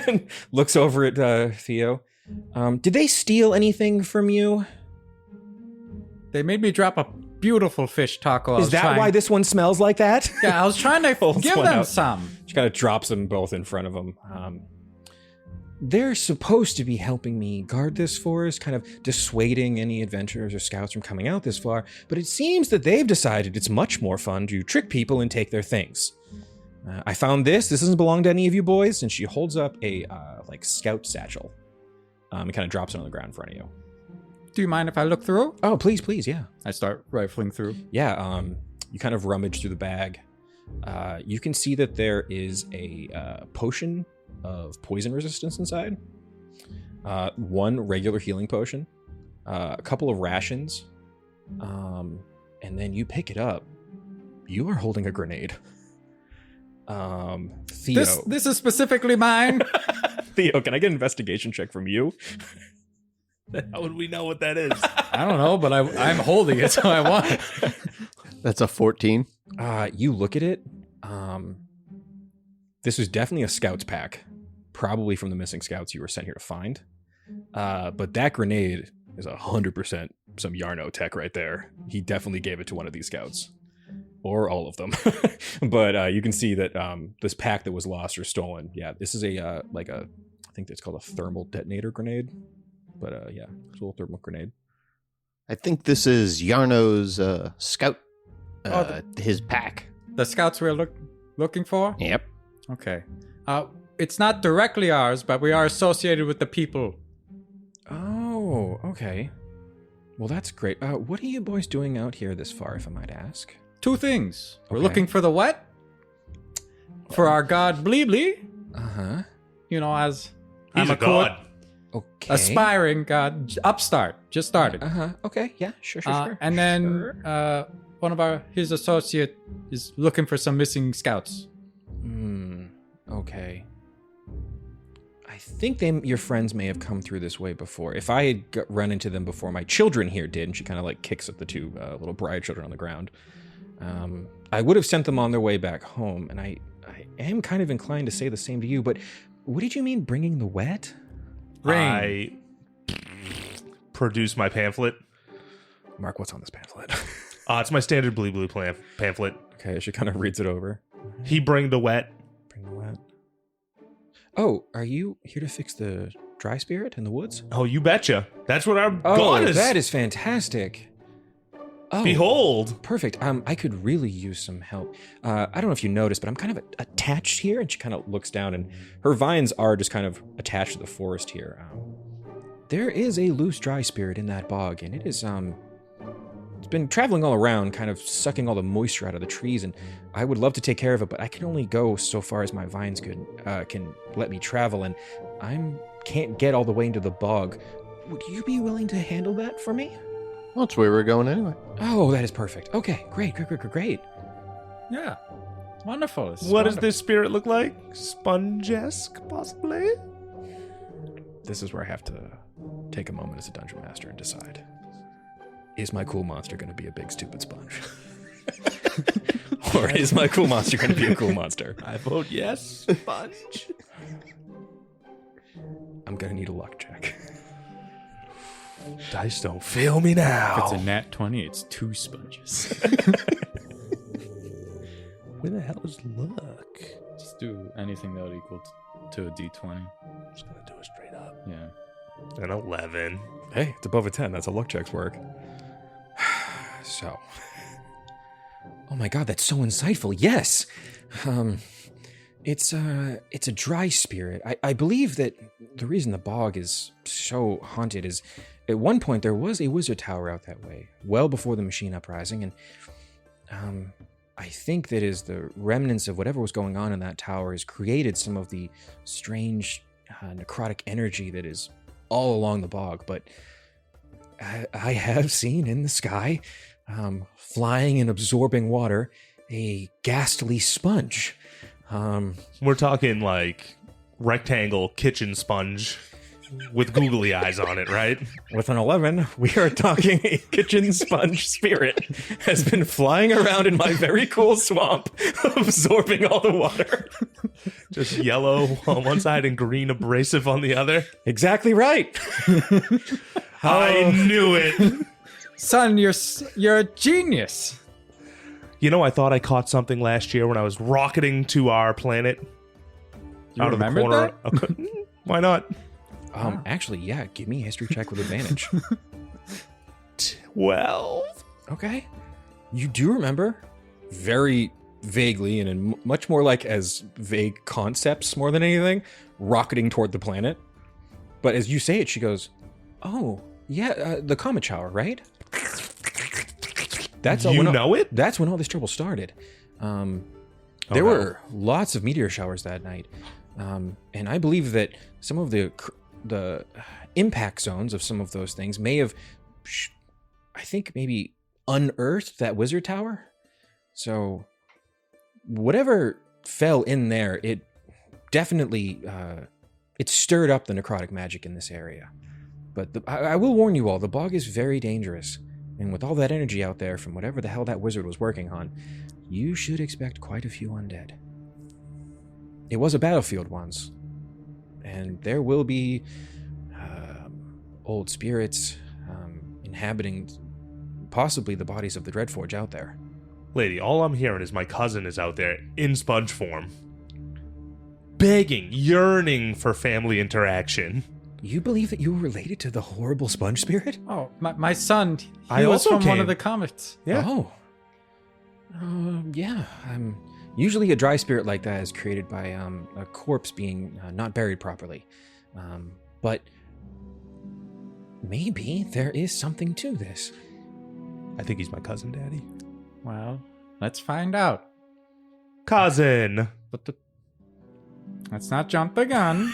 And looks over at Theo. Did they steal anything from you? They made me drop a beautiful fish taco. Is that why this one smells like that? Yeah, I was trying to Holds give one them out. some. She kind of drops them both in front of him. They're supposed to be helping me guard this forest, kind of dissuading any adventurers or scouts from coming out this far, but it seems that they've decided it's much more fun to trick people and take their things. I found this. This doesn't belong to any of you boys. And she holds up a like scout satchel. It kind of drops it on the ground in front of you. Do you mind if I look through? Oh, please, yeah. I start rifling through. Yeah, you kind of rummage through the bag. You can see that there is a potion of poison resistance inside. One regular healing potion. A couple of rations. And then you pick it up. You are holding a grenade. Theo. This is specifically mine. Theo, can I get an investigation check from you? How would we know what that is? I don't know, but I'm holding it, so I want it. That's a 14. You look at it. This was definitely a scouts pack, probably from the missing scouts you were sent here to find. But that grenade is 100% some Yarno tech right there. He definitely gave it to one of these scouts, or all of them. But you can see that this pack that was lost or stolen. Yeah, this is I think it's called a thermal detonator grenade. But yeah, it's a little thermal grenade. I think this is Yarno's scout. His pack. The scouts we're looking for? Yep. Okay. It's not directly ours, but we are associated with the people. Oh, okay. Well, that's great. What are you boys doing out here this far, if I might ask? 2 things. We're Okay. looking for the what? For our god Bleebly. Uh-huh. You know, as He's I'm a god. Okay. aspiring god, upstart, just started. Uh-huh. Okay, yeah, sure. And then one of his associate is looking for some missing scouts. Okay. I think your friends may have come through this way before. If I had run into them before, my children here did, and she kind of like kicks at the 2 little bride children on the ground. I would have sent them on their way back home, and I am kind of inclined to say the same to you, but what did you mean bringing the wet? I produce my pamphlet. Mark, what's on this pamphlet? It's my standard blue pamphlet. Okay, she kind of reads it over. He bring the wet. Bring the wet. Oh, are you here to fix the dry spirit in the woods? Oh, you betcha. That's what our god is. That is fantastic. Oh, Behold. perfect. I could really use some help. I don't know if you noticed, but I'm kind of attached here, and she kind of looks down, and her vines are just kind of attached to the forest here. There is a loose dry spirit in that bog, and it is it's been traveling all around, kind of sucking all the moisture out of the trees, and I would love to take care of it, but I can only go so far as my vines can let me travel, and can't get all the way into the bog. Would you be willing to handle that for me? Well, that's where we're going anyway. Oh, that is perfect. Okay, great. Yeah. Wonderful. What does this spirit look like? Sponge-esque, possibly? This is where I have to take a moment as a dungeon master and decide. Is my cool monster going to be a big stupid sponge? Or is my cool monster going to be a cool monster? I vote yes, sponge. I'm going to need a luck check. Dice don't fail me now. If it's a nat 20, it's 2 sponges. Where the hell is luck? Just do anything that would equal to a d20. I'm just gonna do it straight up. Yeah. An 11. Hey, it's above a 10. That's how luck checks work. So. Oh my god, that's so insightful. Yes! It's a dry spirit. I believe that the reason the bog is so haunted is at one point there was a wizard tower out that way, well before the machine uprising, and I think that is the remnants of whatever was going on in that tower has created some of the strange necrotic energy that is all along the bog. But I have seen in the sky, flying and absorbing water, a ghastly sponge. We're talking like rectangle kitchen sponge with googly eyes on it, right? With an 11, we are talking a kitchen sponge spirit has been flying around in my very cool swamp, absorbing all the water. Just yellow on one side and green abrasive on the other. Exactly right. I knew it. Son, you're a genius. You know, I thought I caught something last year when I was rocketing to our planet. You remembered that? Why not? Actually, yeah, give me a history check with advantage. 12. Okay. You do remember very vaguely and in much more like as vague concepts more than anything, rocketing toward the planet. But as you say it, she goes, "Oh, yeah, the comet shower, right?" That's You know it? That's when all this trouble started. There were lots of meteor showers that night, and I believe that some of the impact zones of some of those things may have, I think, maybe unearthed that wizard tower. So whatever fell in there, it definitely it stirred up the necrotic magic in this area. But I will warn you all, the bog is very dangerous. And with all that energy out there from whatever the hell that wizard was working on, you should expect quite a few undead. It was a battlefield once, and there will be old spirits inhabiting possibly the bodies of the Dreadforge out there. Lady, all I'm hearing is my cousin is out there in sponge form, begging, yearning for family interaction. You believe that you were related to the horrible sponge spirit? Oh, my son, he I was also from one came. of the comets. Yeah. Oh. Yeah. Usually a dry spirit like that is created by a corpse being not buried properly. But maybe there is something to this. I think he's my cousin, Daddy. Well, let's find out. Cousin! Let's not jump the gun,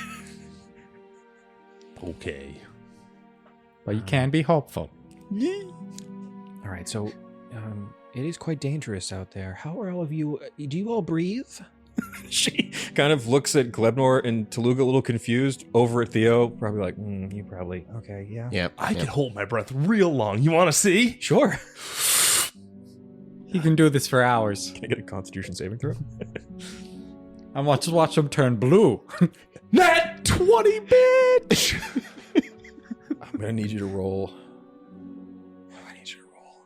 Okay. but you can be hopeful. All right, so it is quite dangerous out there. How are all of you? Do you all breathe? She kind of looks at Glebnor and Toolugga a little confused, over at Theo, probably like, you probably, okay, yeah. Yep. I can hold my breath real long. You want to see? Sure. He can do this for hours. Can I get a constitution saving throw? And watch him turn blue. Nat 20, bitch! I'm going to need you to roll. I need you to roll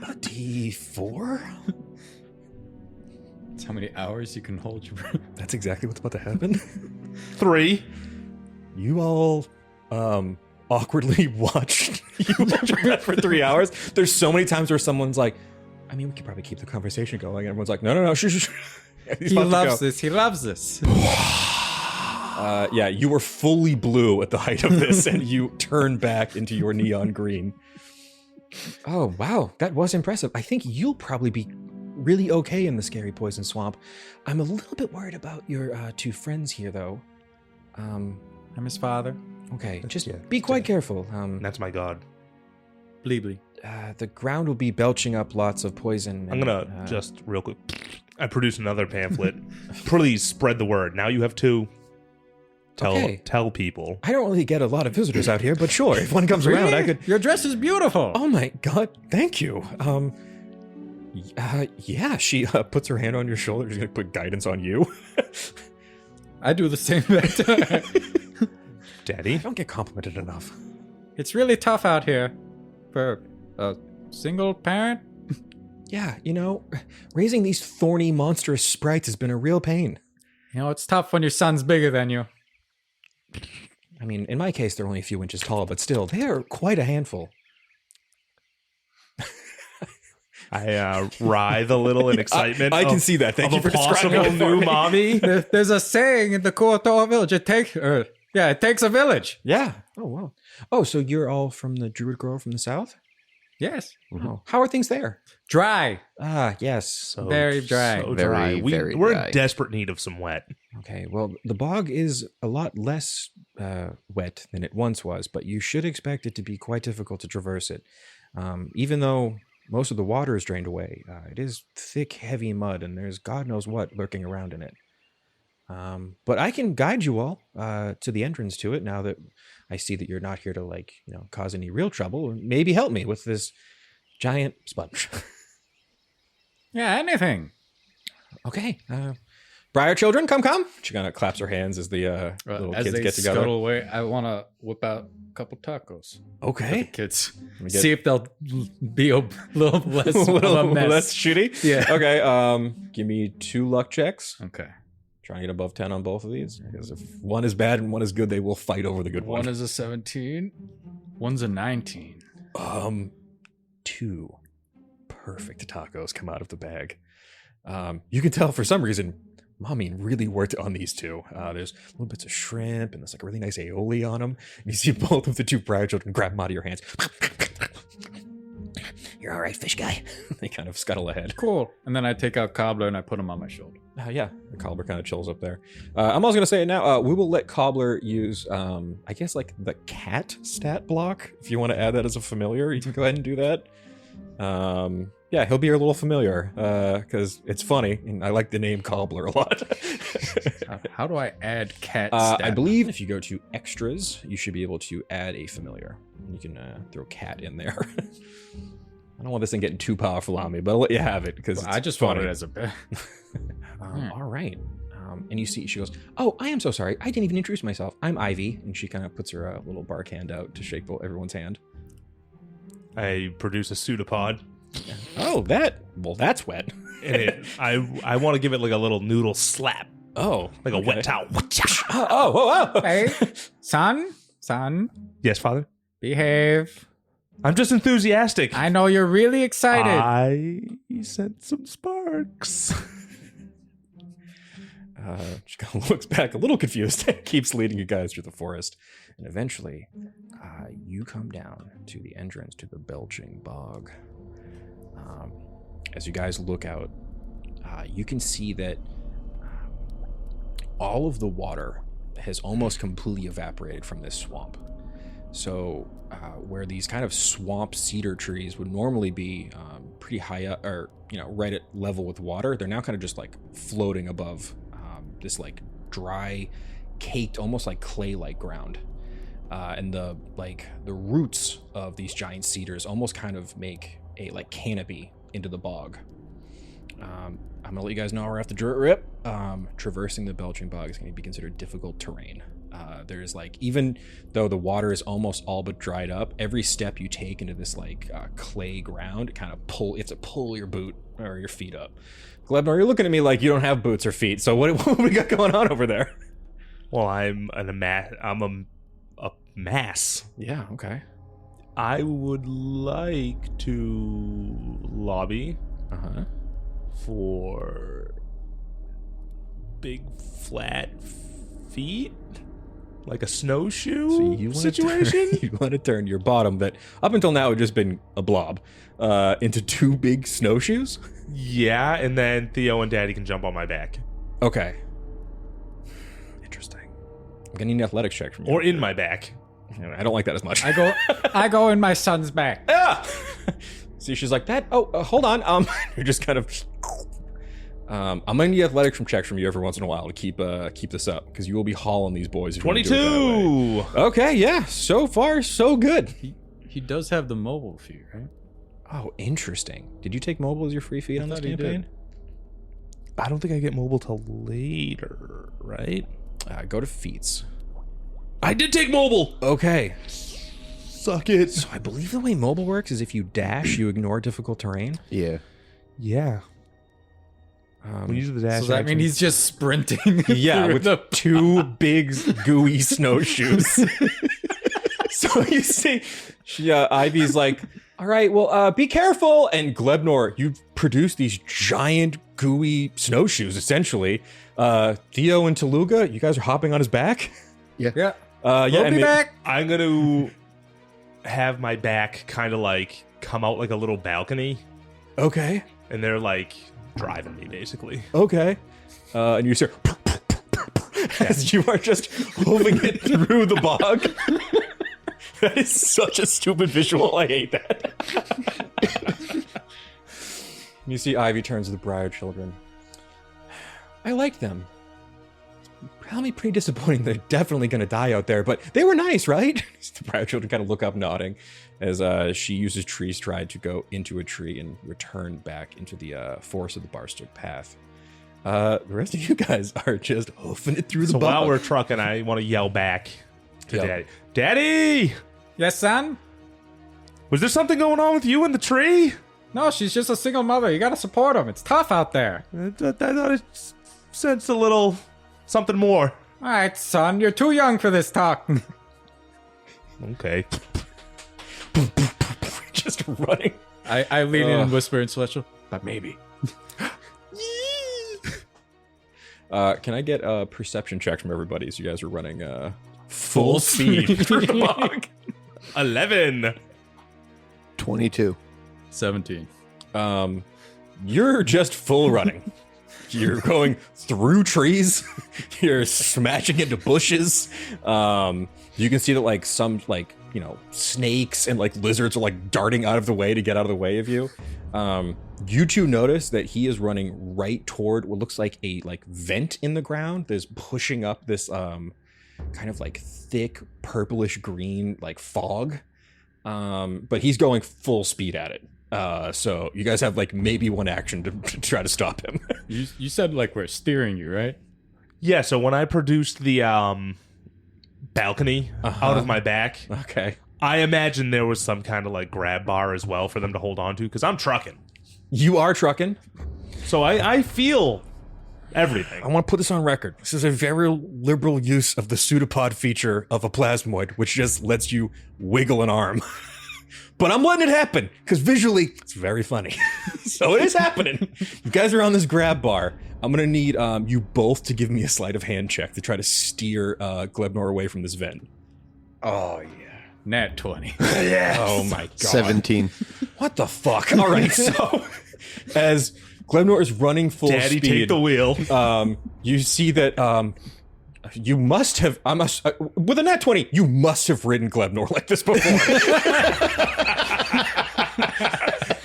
a D4? That's how many hours you can hold your breath. That's exactly what's about to happen. 3. You all awkwardly watched you hold your breath for 3 hours. There's so many times where someone's like, I mean, we could probably keep the conversation going. And everyone's like, no, shh. He loves this. He loves this. Yeah, you were fully blue at the height of this, and you turn back into your neon green. Oh, wow. That was impressive. I think you'll probably be really okay in the scary poison swamp. I'm a little bit worried about your two friends here, though. I'm his father. Okay, just be quite careful. That's my god. Bleebly. The ground will be belching up lots of poison. I'm going to just real quick. I produce another pamphlet. Please spread the word. Now you have 2. Tell people. I don't really get a lot of visitors out here, but sure, if one comes around, I could... Your dress is beautiful. Oh my god, thank you. Yeah, she puts her hand on your shoulder. She's gonna put guidance on you. I do the same back. I Daddy? don't get complimented enough. It's really tough out here for a single parent. Yeah, raising these thorny, monstrous sprites has been a real pain. It's tough when your son's bigger than you. I mean, in my case, they're only a few inches tall, but still, they are quite a handful. I writhe a little in excitement. I can see that. Thank you for describing possible it for new me. mommy. There's a saying in the Kuotoa village. It takes a village. Yeah. Oh, wow. Oh, so you're all from the Druid Grove from the south? Yes. Oh. How are things there? Dry. Ah, yes. So, Very dry. So Very, dry. very We're dry. in desperate need of some wet. Okay, well, the bog is a lot less wet than it once was, but you should expect it to be quite difficult to traverse it. Even though most of the water is drained away, it is thick, heavy mud, and there's God knows what lurking around in it. But I can guide you all to the entrance to it now that I see that you're not here to, cause any real trouble, or maybe help me with this giant sponge. Yeah, anything. Okay, Briar children, come. She kind of claps her hands as the little As kids they get together. scuttle away, I want to whip out a couple tacos. For the Okay. kids. me get- See if they'll be a little less a little of a mess. less shitty. Yeah. Okay. Give me 2 luck checks. Okay. Try and get above 10 on both of these. Because if one is bad and one is good, they will fight over the good one. One is a 17. One's a 19. 2 perfect tacos come out of the bag. You can tell for some reason Mommy really worked on these two. There's little bits of shrimp and there's like a really nice aioli on them. And you see both of the two Briar children grab them out of your hands. You're all right, fish guy. They kind of scuttle ahead. Cool. And then I take out Cobbler and I put him on my shoulder. Yeah, the Cobbler kind of chills up there. I'm also going to say it now. We will let Cobbler use, I guess, like the cat stat block. If you want to add that as a familiar, you can go ahead and do that. Yeah, he'll be your little familiar because it's funny, and I like the name Cobbler a lot. How do I add cat stat? I believe if you go to extras, you should be able to add a familiar. You can throw cat in there. I don't want this thing getting too powerful on me, but I'll let you have it because I just want it as a bit. All right. And you see, she goes, "Oh, I am so sorry. I didn't even introduce myself. I'm Ivy." And she kind of puts her little bark hand out to shake everyone's hand. I produce a pseudopod. Oh, that's wet. And I want to give it like a little noodle slap. Oh, like a wet towel. Oh. Hey, son, Yes, father? behave. I'm just enthusiastic. I know you're really excited. I sent some sparks. She kind of looks back a little confused. Keeps leading you guys through the forest. And eventually, you come down to the entrance to the Belching Bog. As you guys look out, you can see that all of the water has almost completely evaporated from this swamp. So where these kind of swamp cedar trees would normally be pretty high up, or right at level with water, they're now kind of just like floating above this like dry, caked, almost like clay-like ground. And the roots of these giant cedars almost kind of make a like canopy into the bog. I'm gonna let you guys know right off the rip. Traversing the Belching Bog is going to be considered difficult terrain. There's like, even though the water is almost all but dried up, every step you take into this like clay ground, it kind of pull your boot or your feet up. Glebnor, you're looking at me like you don't have boots or feet. So what we got going on over there? Well, I'm a mass. Yeah. Okay. I would like to lobby for big flat feet, like a snowshoe situation. You want to turn your bottom that up until now had just been a blob into two big snowshoes? Yeah, and then Theo and Daddy can jump on my back. Okay. Interesting. I'm gonna need an athletics check from you. Or in my back. I don't like that as much. I go in my son's back. Yeah. See, she's like that. Oh, hold on. You're just kind of. I'm gonna need athletics checks from you every once in a while to keep this up, because you will be hauling these boys. 22. Okay, yeah. So far, so good. He does have the mobile feat, right? Oh, interesting. Did you take mobile as your free feat on this campaign? I don't think I get mobile till later, right? Go to feats. I did take mobile. Okay. Suck it. So I believe the way mobile works is if you dash, you ignore difficult terrain. Yeah. Yeah. When you use the dash, So that means he's just sprinting. Yeah, through with the two big gooey snowshoes. So you see, Ivy's like, all right, well, be careful. And Glebnor, you've produced these giant gooey snowshoes, essentially. Theo and Toolugga, you guys are hopping on his back? Yeah. We'll be back. I'm gonna have my back kind of like come out like a little balcony, Okay. and they're like driving me basically. Okay. And you hear as you are just moving it through the bog. That is such a stupid visual. I hate that. You see Ivy turns to the Briar children. I liked them. Probably pretty disappointing. They're definitely going to die out there, but they were nice, right? The Briar children kind of look up nodding as she uses tree stride to go into a tree and return back into the forest of the Barstook path. The rest of you guys are just hoofing it through the bog. While we're trucking, I want to yell back to Yep. Daddy. Daddy! Yes, son? Was there something going on with you in the tree? No, she's just a single mother. You gotta support him. It's tough out there. I thought it sensed a little something more. All right, son. You're too young for this talk. Okay. Just running. I lean in and whisper in Celestial, but maybe. Can I get a perception check from everybody as you guys are running full speed through the bog? 11. 22. 17. You're just full running. You're going through trees. You're smashing into bushes. You can see that like some like, snakes and like lizards are like darting out of the way to get out of the way of you. You two notice that he is running right toward what looks like a like vent in the ground that's pushing up this kind of like thick purplish green like fog. But he's going full speed at it. So you guys have like maybe one action to try to stop him. You said like we're steering you, right? Yeah, so when I produced the balcony out of my back, Okay. I imagine there was some kind of like grab bar as well for them to hold on to, because I'm trucking. You are trucking. So I feel everything. I want to put this on record. This is a very liberal use of the pseudopod feature of a plasmoid, which just lets you wiggle an arm. But I'm letting it happen, because visually, it's very funny. So it is happening. You guys are on this grab bar. I'm going to need you both to give me a sleight of hand check to try to steer Glebnor away from this vent. Oh, yeah. Nat 20. Yes. Oh, my God. 17. What the fuck? All right, so as Glebnor is running full Daddy, speed, take the wheel. You see that you must have, with a nat 20, you must have ridden Glebnor like this before.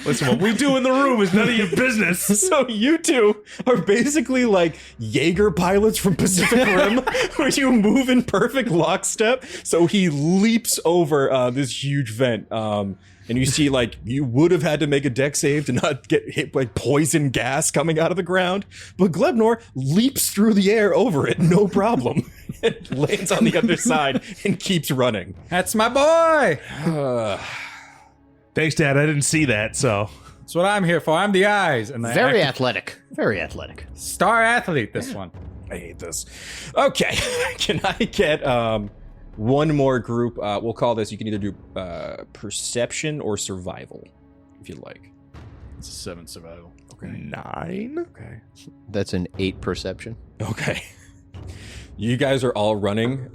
Listen, what we do in the room is none of your business. So you two are basically like Jaeger pilots from Pacific Rim, where you move in perfect lockstep. So he leaps over this huge vent. And you see, like, you would have had to make a deck save to not get hit by poison gas coming out of the ground. But Glebnor leaps through the air over it, no problem. And lands on the other side and keeps running. That's my boy. Thanks, Dad. I didn't see that, so. That's what I'm here for. I'm the eyes. And Very athletic. Very athletic. Star athlete, this one. I hate this. Okay, can I get one more group? We'll call this, you can either do perception or survival, if you'd like. It's a 7 survival. Okay. 9? Okay. That's an 8 perception. Okay. You guys are all running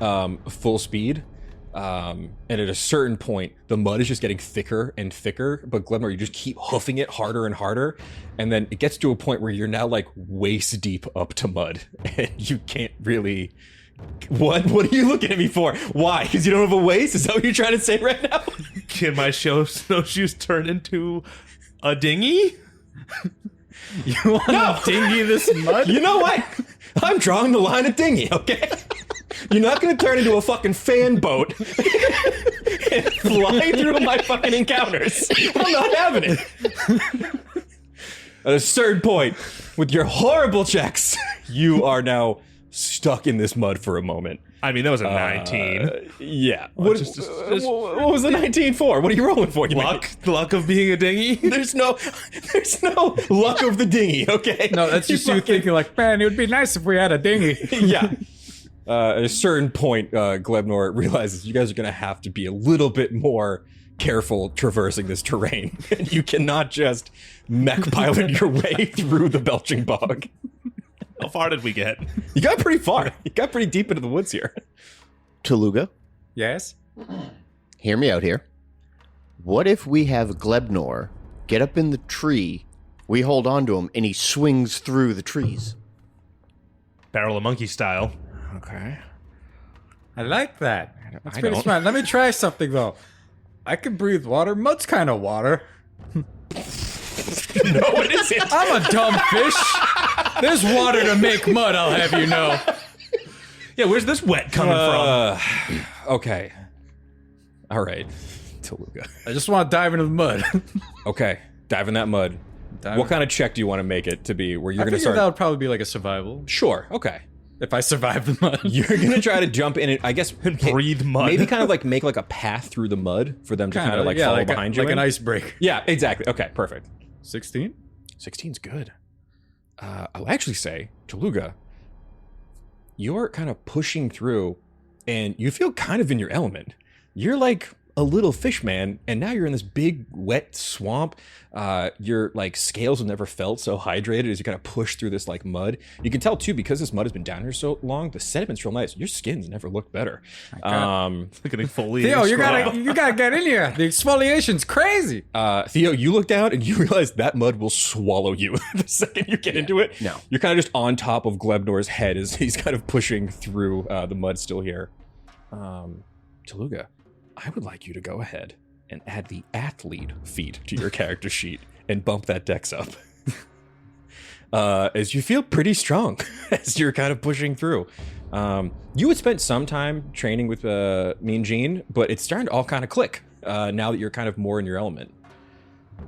full speed. And at a certain point, the mud is just getting thicker and thicker, but Glebnor, you just keep hoofing it harder and harder, and then it gets to a point where you're now like waist deep up to mud, and you can't really... What are you looking at me for? Why? Because you don't have a waist? Is that what you're trying to say right now? Can my snowshoes turn into a dinghy? You want to dinghy this mud? You know what? I'm drawing the line at dinghy, okay? You're not going to turn into a fucking fan boat and fly through my fucking encounters. I'm not having it. At a certain point, with your horrible checks, you are now stuck in this mud for a moment. I mean, that was a 19. Yeah. Well, What was the 19 for? What are you rolling for? You Luck of being a dinghy? There's no luck of the dinghy, okay? No, that's just you thinking like, man, it would be nice if we had a dinghy. Yeah. At a certain point, Glebnor realizes you guys are going to have to be a little bit more careful traversing this terrain. You cannot just mech pilot your way through the belching bog. How far did we get? You got pretty far. You got pretty deep into the woods here. Toolugga, Yes? hear me out here. What if we have Glebnor get up in the tree, we hold on to him, and he swings through the trees? Barrel of monkey style. Okay. I like that. That's I pretty don't. smart. Let me try something, though. I can breathe water. Mud's kind of water. No, it isn't. I'm a dumb fish. There's water to make mud, I'll have you know. Yeah, where's this wet coming from? Okay. All right. Toolugga. I just want to dive into the mud. Okay. Dive in that mud. What kind of check do you want to make it to be where you're I going to figured start? that would probably be like a survival. Sure. Okay. If I survive the mud. You're going to try to jump in it, I guess. And breathe mud. Maybe kind of like make like a path through the mud for them to kind of like follow like behind you. Like in. an icebreaker. Yeah, exactly. Okay, perfect. 16? 16's good. I'll actually say, Toolugga, you're kind of pushing through and you feel kind of in your element. You're like a little fish man, and now you're in this big wet swamp. Your like scales have never felt so hydrated as you kind of push through this like mud. You can tell too, because this mud has been down here so long, the sediment's real nice. Your skin's never looked better. Look at exfoliating. Theo, you gotta get in here. The exfoliation's crazy. Theo, you look down and you realize that mud will swallow you the second you get into it. No. You're kind of just on top of Glebnor's head as he's kind of pushing through the mud still here. Toolugga, I would like you to go ahead and add the athlete feat to your character sheet and bump that dex up. As you feel pretty strong as you're kind of pushing through. You had spent some time training with Mean Gene, but it's starting to all kind of click now that you're kind of more in your element.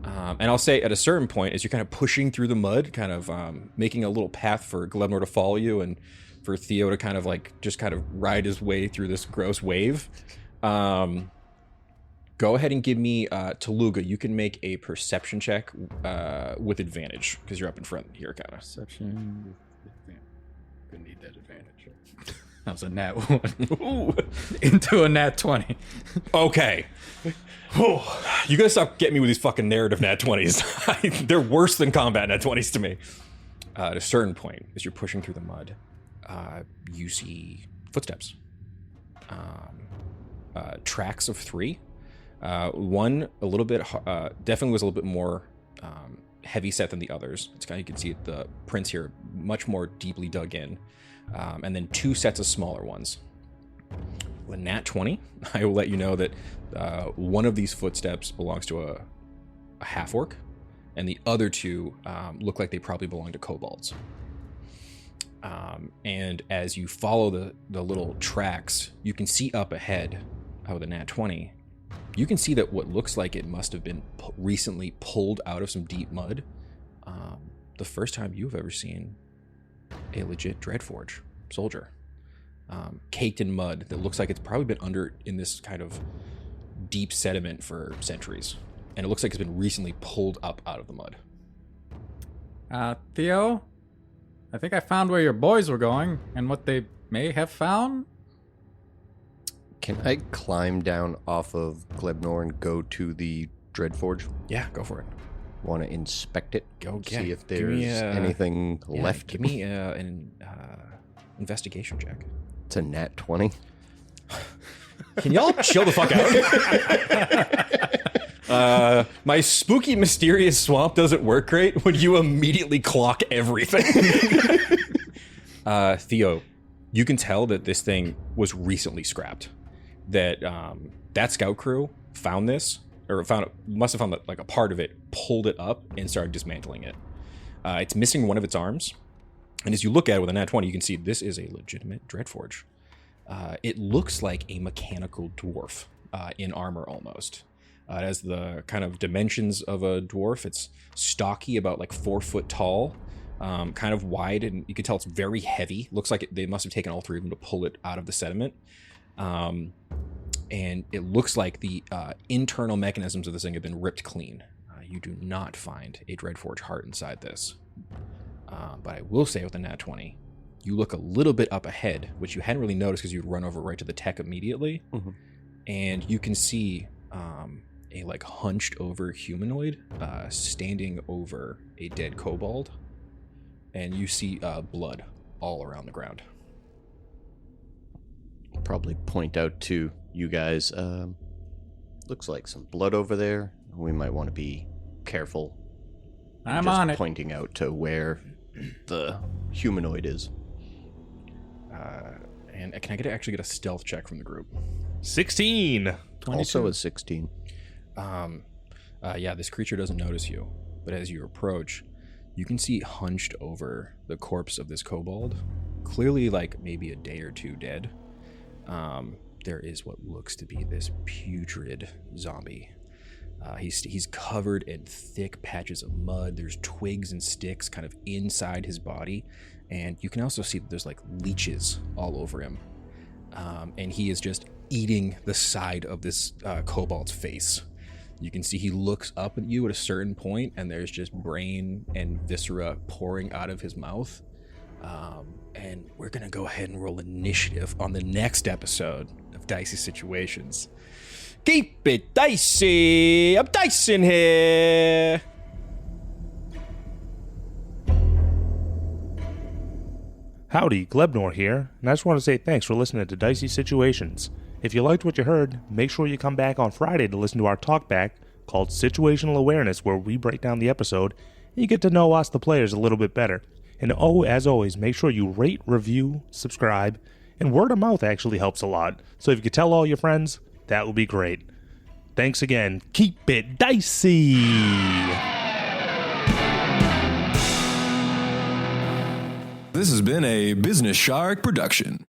And I'll say at a certain point, as you're kind of pushing through the mud, kind of making a little path for Glebnor to follow you and for Theo to kind of like just kind of ride his way through this gross wave. Go ahead and give me Toolugga. You can make a perception check with advantage because you're up in front here, kind of. Perception. Gonna need that advantage. That was a nat 1. Into a nat 20. Okay. You gotta stop getting me with these fucking narrative nat 20s. They're worse than combat nat 20s to me. At a certain point, as you're pushing through the mud, you see footsteps. Tracks of 3. One a little bit definitely was a little bit more heavy set than the others. It's kind of, you can see the prints here much more deeply dug in, and then 2 sets of smaller ones. With nat 20, I will let you know that one of these footsteps belongs to a half orc, and the other 2 look like they probably belong to kobolds. And as you follow the little tracks, you can see up ahead with a nat 20. You can see that what looks like it must have been recently pulled out of some deep mud. The first time you've ever seen a legit Dreadforge soldier. Caked in mud that looks like it's probably been under in this kind of deep sediment for centuries. And it looks like it's been recently pulled up out of the mud. Theo, I think I found where your boys were going and what they may have found. Can I climb down off of Glebnor and go to the Dreadforge? Yeah, go for it. Want to inspect it? Go see if there's anything left. Give me an investigation check. It's a nat 20. Can y'all chill the fuck out? My spooky, mysterious swamp doesn't work great when you immediately clock everything. Theo, you can tell that this thing was recently scrapped. That scout crew found this, or must have found like a part of it, pulled it up, and started dismantling it. It's missing one of its arms. And as you look at it with a nat 20, you can see this is a legitimate Dreadforge. It looks like a mechanical dwarf in armor almost. It has the kind of dimensions of a dwarf. It's stocky, about like 4 foot tall, kind of wide, and you can tell it's very heavy. Looks like they must have taken all 3 of them to pull it out of the sediment. And it looks like the internal mechanisms of this thing have been ripped clean. You do not find a Dreadforge heart inside this. But I will say with the nat 20, you look a little bit up ahead, which you hadn't really noticed because you'd run over right to the tech immediately. Mm-hmm. And you can see a like hunched over humanoid standing over a dead kobold. And you see blood all around the ground. Probably point out to you guys, looks like some blood over there. We might want to be careful. I'm on it. Pointing out to where the humanoid is. And can I actually get a stealth check from the group? 16. 22. Also a 16. Yeah, this creature doesn't notice you, but as you approach, you can see hunched over the corpse of this kobold, clearly like maybe a day or 2 dead. There is what looks to be this putrid zombie. He's covered in thick patches of mud. There's twigs and sticks kind of inside his body, and you can also see that there's like leeches all over him. And he is just eating the side of this kobold's face. You can see he looks up at you at a certain point, and there's just brain and viscera pouring out of his mouth. And we're going to go ahead and roll initiative on the next episode of Dicey Situations. Keep it dicey. I'm Dyson here. Howdy, Glebnor here, and I just want to say thanks for listening to Dicey Situations. If you liked what you heard, make sure you come back on Friday to listen to our talkback called Situational Awareness, where we break down the episode and you get to know us, the players, a little bit better. And as always, make sure you rate, review, subscribe, and word of mouth actually helps a lot. So if you could tell all your friends, that would be great. Thanks again. Keep it dicey. This has been a Business Shark production.